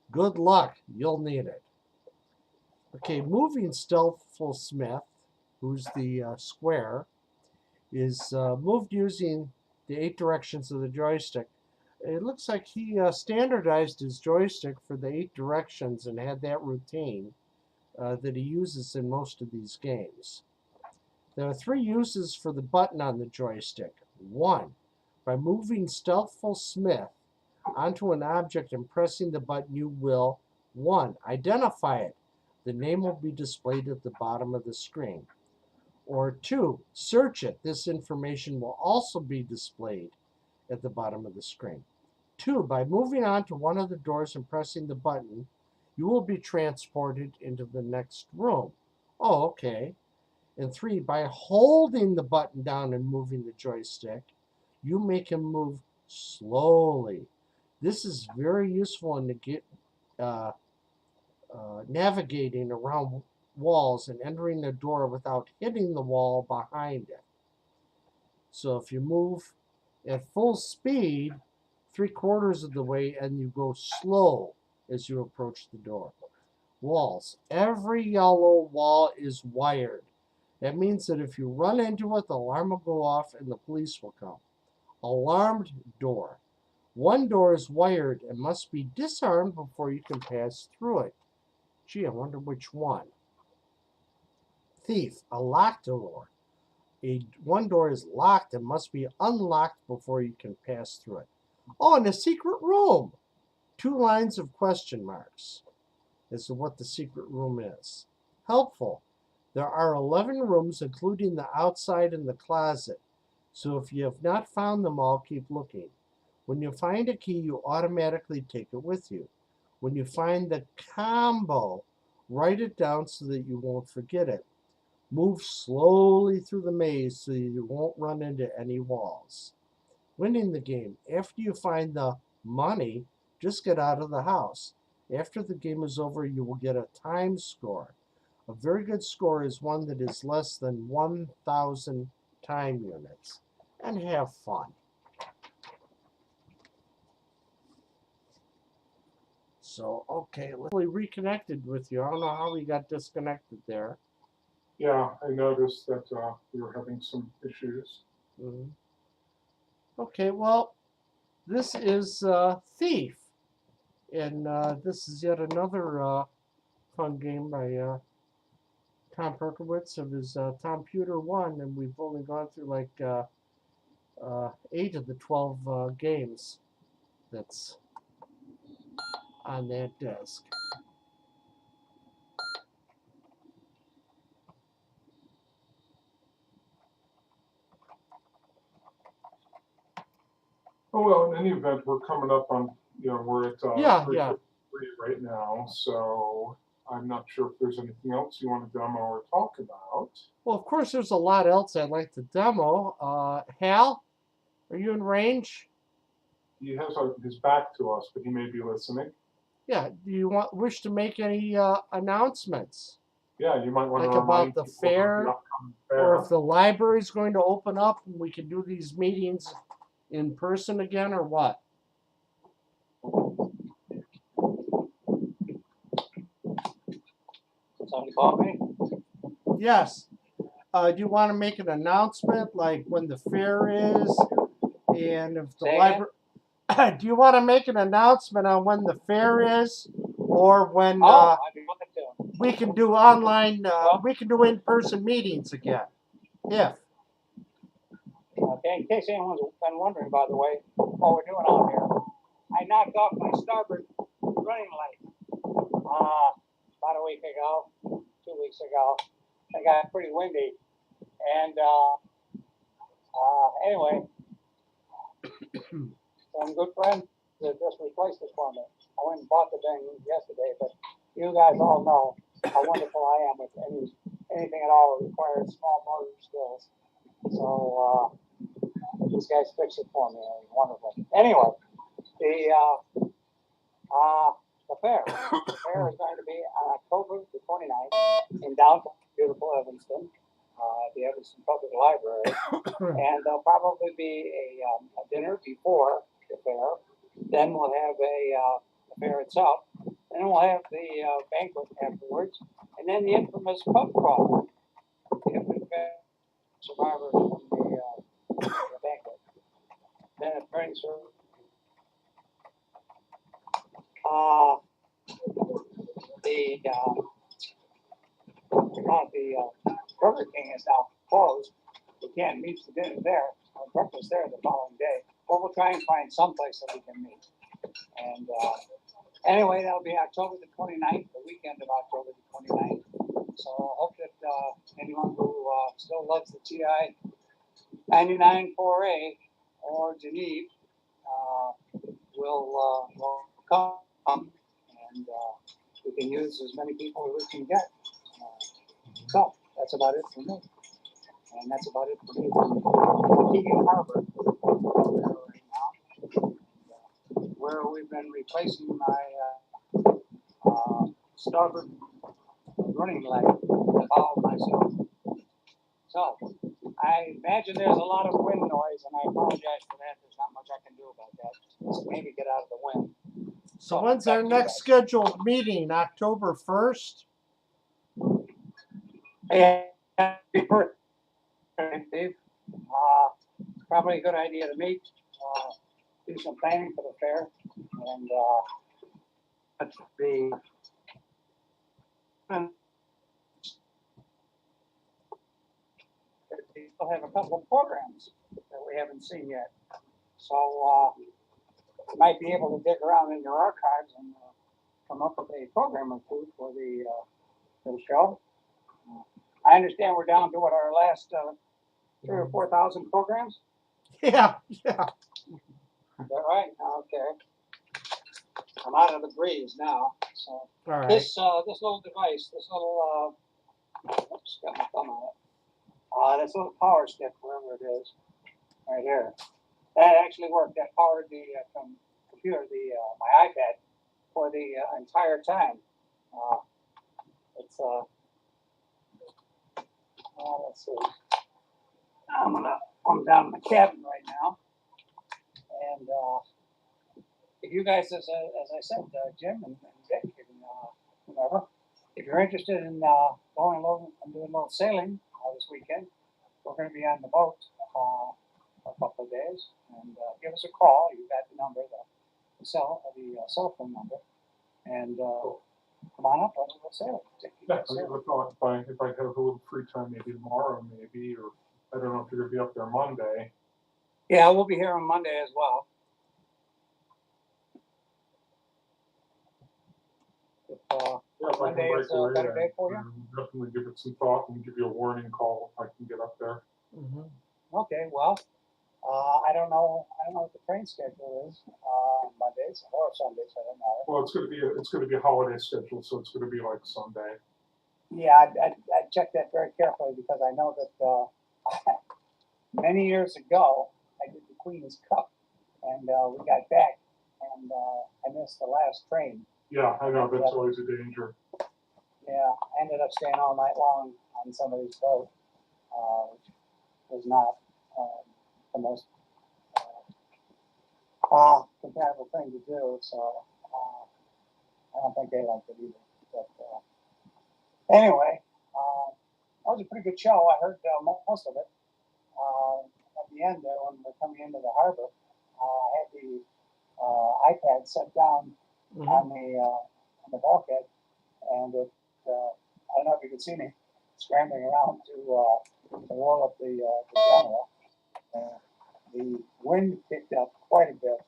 Good luck, you'll need it. Okay, moving Stealthful Smith, who's the square, is moved using the 8 directions of the joystick. It looks like he standardized his joystick for the 8 directions and had that routine that he uses in most of these games. There are 3 uses for the button on the joystick. 1, by moving Stealthful Smith onto an object and pressing the button, you will 1, identify it. The name will be displayed at the bottom of the screen. Or 2, search it. This information will also be displayed at the bottom of the screen. 2, by moving on to one of the doors and pressing the button, you will be transported into the next room. Oh, okay. And 3, by holding the button down and moving the joystick, you make him move slowly. This is very useful in navigating around walls and entering the door without hitting the wall behind it. So if you move at full speed 3/4 of the way and you go slow as you approach the door. Walls. Every yellow wall is wired. That means that if you run into it, the alarm will go off and the police will come. Alarmed door. One door is wired and must be disarmed before you can pass through it. Gee, I wonder which one. Thief. A locked door. one door is locked and must be unlocked before you can pass through it. Oh, and a secret room. 2 lines of question marks as to what the secret room is. Helpful. There are 11 rooms, including the outside and the closet. So if you have not found them all, keep looking. When you find a key, you automatically take it with you. When you find the combo, write it down so that you won't forget it. Move slowly through the maze so you won't run into any walls. Winning the game. After you find the money, just get out of the house. After the game is over, you will get a time score. A very good score is one that is less than 1,000 time units. And have fun. So, okay, let's reconnected with you. I don't know how we got disconnected there. Yeah, I noticed that we were having some issues. Mm-hmm. Okay, well, this is Thief. And this is yet another fun game by Tom Perkowitz of his Computer 1. And we've only gone through like 8 of the 12 games that's on that disc. Oh well, in any event, we're coming up on, we're at Yeah. 3 right now, so I'm not sure if there's anything else you want to demo or talk about. Well, of course, there's a lot else I'd like to demo. Hal, are you in range? He has his back to us, but he may be listening. Yeah. Do you wish to make any announcements? Yeah, you might want Like to remind about the people fair, about the upcoming fair. or if the library is going to open up and we can do these meetings in person again, or what? Somebody call me? Yes. Do you want to make an announcement, like when the fair is, and if the library? Do you want to make an announcement on when the fair is, or when I'd be looking to. we can do online? We can do in-person meetings again, if. Okay, in case anyone's been wondering, by the way, what we're doing out here, I knocked off my starboard running light about a week ago, 2 weeks ago. It got pretty windy, and anyway, some good friends that just replaced it for me. I went and bought the thing yesterday, but you guys all know how wonderful I am with anything at all that requires small motor skills. So these guys fixed it for me. It was wonderful. Anyway, the fair. The fair is going to be on October the 29th in downtown beautiful Evanston, at the Evanston Public Library. And there'll probably be a dinner before the fair. Then we'll have the fair itself. Then we'll have the banquet afterwards. And then the infamous pub crawl. If we've got survivors from the banquet. Then it brings her the Burger King is now closed. We can't meet for dinner there. Our breakfast there the following day. But we'll try and find someplace that we can meet. And anyway, that'll be October the 29th, the weekend of October the 29th. So I hope that anyone who still loves the TI 99 4A or Geneve will come, and we can use as many people as we can get. So that's about it for me. And that's about it for me from Keegan Harbor right now, where we've been replacing my starboard running light to follow myself. So I imagine there's a lot of wind noise, and I apologize for that. There's not much I can do about that. So maybe get out of the wind. So when's our next scheduled meeting? October 1st? Yeah, Dave. Probably a good idea to meet, do some planning for the fair, and still have a couple of programs that we haven't seen yet. So you might be able to dig around in your archives and come up with a program or two for the show. I understand we're down to what, our last 3,000 or 4,000 programs. Yeah. Is that right? Okay. I'm out of the breeze now. So All right. this little device, this little oops, got my thumb on it. This little power stick, wherever it is, right here. That actually worked. That powered the computer, my iPad, for the entire time. It's let's see. I'm down in the cabin right now, and if you guys, as I said, Jim and Vic and whoever, if you're interested in going along and doing a little sailing this weekend, we're going to be on the boat for a couple of days, and give us a call. You got the number, the cell phone number, and come on up. We'll sail. Yeah, I mean, if I have a little free time, maybe tomorrow, maybe, or I don't know if you're gonna be up there Monday. Yeah, we'll be here on Monday as well. If Monday is a better day for you, definitely give it some thought and give you a warning call if I can get up there. Mm-hmm. Okay, well, I don't know what the train schedule is on Mondays or Sundays. I don't know. Well, it's gonna be a holiday schedule, so it's gonna be like Sunday. Yeah, I checked that very carefully because I know that many years ago I did the Queen's Cup, and we got back, and I missed the last train. Yeah, I know, that's always a danger. Yeah, I ended up staying all night long on somebody's boat, which was not the most compatible thing to do, so I don't think they liked it either. But anyway, that was a pretty good show. I heard most of it. At the end there, when we're coming into the harbor, I had the iPad set down on the bulkhead, and it, I don't know if you could see me scrambling around to roll up the general. The wind picked up quite a bit.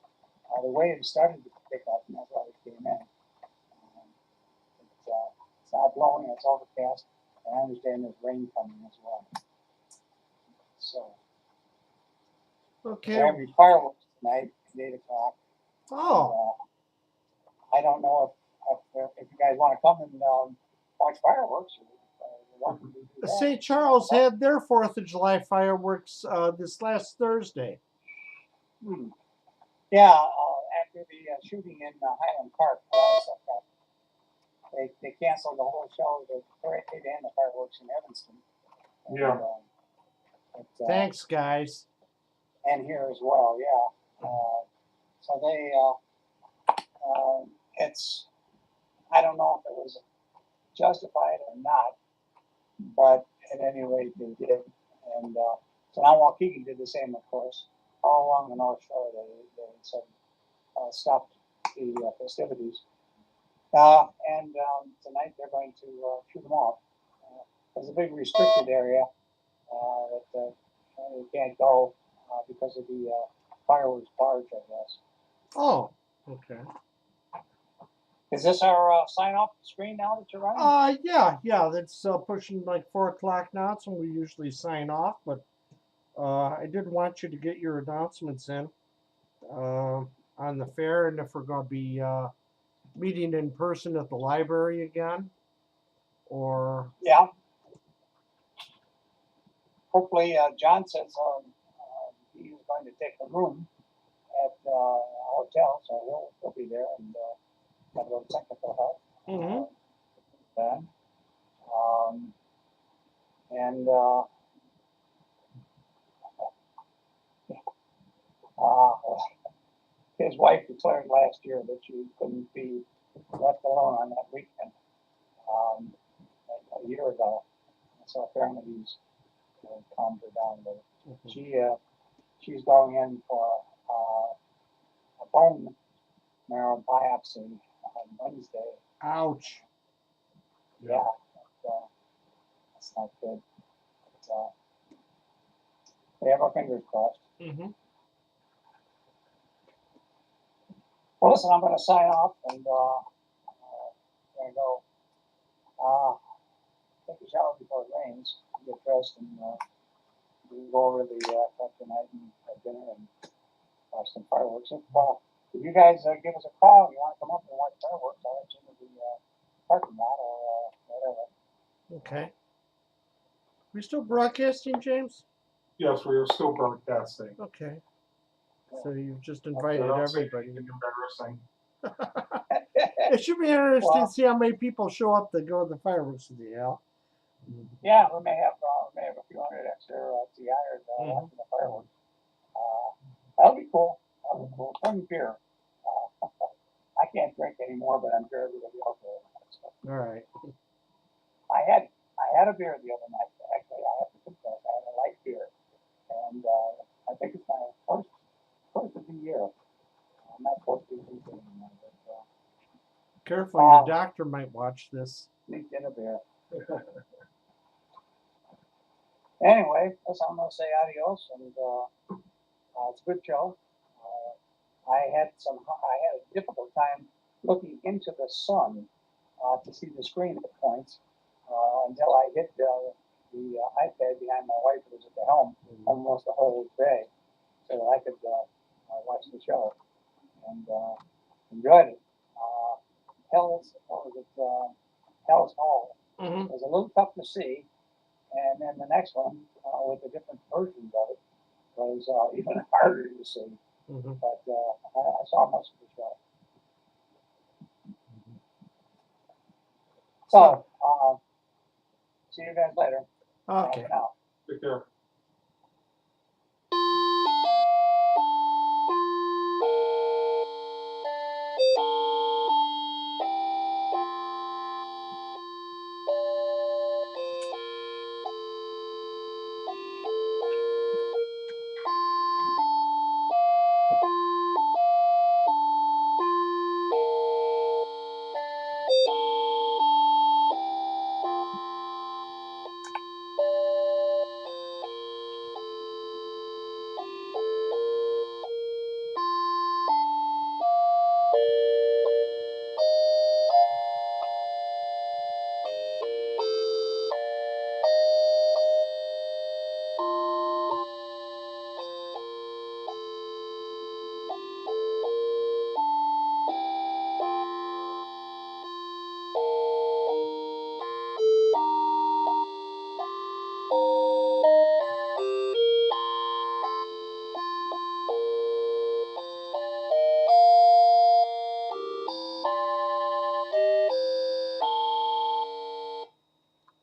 The waves started to pick up, and that's why we came in. It's not blowing, it's overcast, and I understand there's rain coming as well. So, Okay. we're having fireworks tonight at 8 o'clock. Oh. I don't know if you guys want to come and watch fireworks. St. Charles had their 4th of July fireworks this last Thursday. Yeah, after the shooting in Highland Park, they canceled the whole show, the parade and the fireworks in Evanston. And, Yeah. Thanks, guys. And here as well, yeah. So they, it's, I don't know if it was justified or not, but at any rate they did. And so now Waukegan did the same, of course. All along the North Shore, they said stopped the festivities. And tonight they're going to shoot them off. There's a big restricted area that you can't go because of the fireworks barge, I guess. Oh, okay. Is this our sign-off screen now that you're running? Yeah. That's pushing like 4 o'clock now. It's when we usually sign off, but I did want you to get your announcements in on the fair, and if we're going to be meeting in person at the library again, or yeah. Hopefully, John says he's going to take a room at a hotel, so he'll be there and have a little technical help. Then, and his wife declared last year that she couldn't be left alone on that weekend a year ago. So apparently he's calmed her down a little. She's going in for a bone marrow biopsy on Wednesday. ouch. Yeah, that's not good. We have our fingers crossed. Mm-hmm. Well, listen, I'm going to sign off and gonna go take a shower before it rains, get dressed, and we'll go over to the club tonight and have dinner and watch some fireworks. If you guys give us a call and you want to come up and watch fireworks, I'll let you into the parking lot or whatever. Okay. We still broadcasting, James? Yes, we are still broadcasting. Okay. So you've just invited I don't say everybody. anything embarrassing. It should be interesting Well, to see how many people show up to go to the fireworks with you, Al. yeah, we may have a few hundred extra CTIUG watching the fireworks. That'll be cool. That'll be cool. Bring beer. I can't drink anymore, but I'm sure everybody else will. All right. I had a beer the other night. Actually, I have to confess, I had a light beer, and I think it's my first of the year. I'm not supposed to be drinking anymore, but Careful, your doctor might watch this. sneaked in a beer. Anyway, listen, I'm gonna say adios, and it's a good show. I had a difficult time looking into the sun to see the screen at points until I hit the iPad behind my wife, who was at the helm almost the whole day, so that I could watch the show and enjoyed it. Hell's Hall Mm-hmm. was a little tough to see, and then the next one with the different versions of it was even harder to see. Mm-hmm. But I saw most of the show. So, see you guys later. Bye Okay. for now. Take care.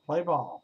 Play ball.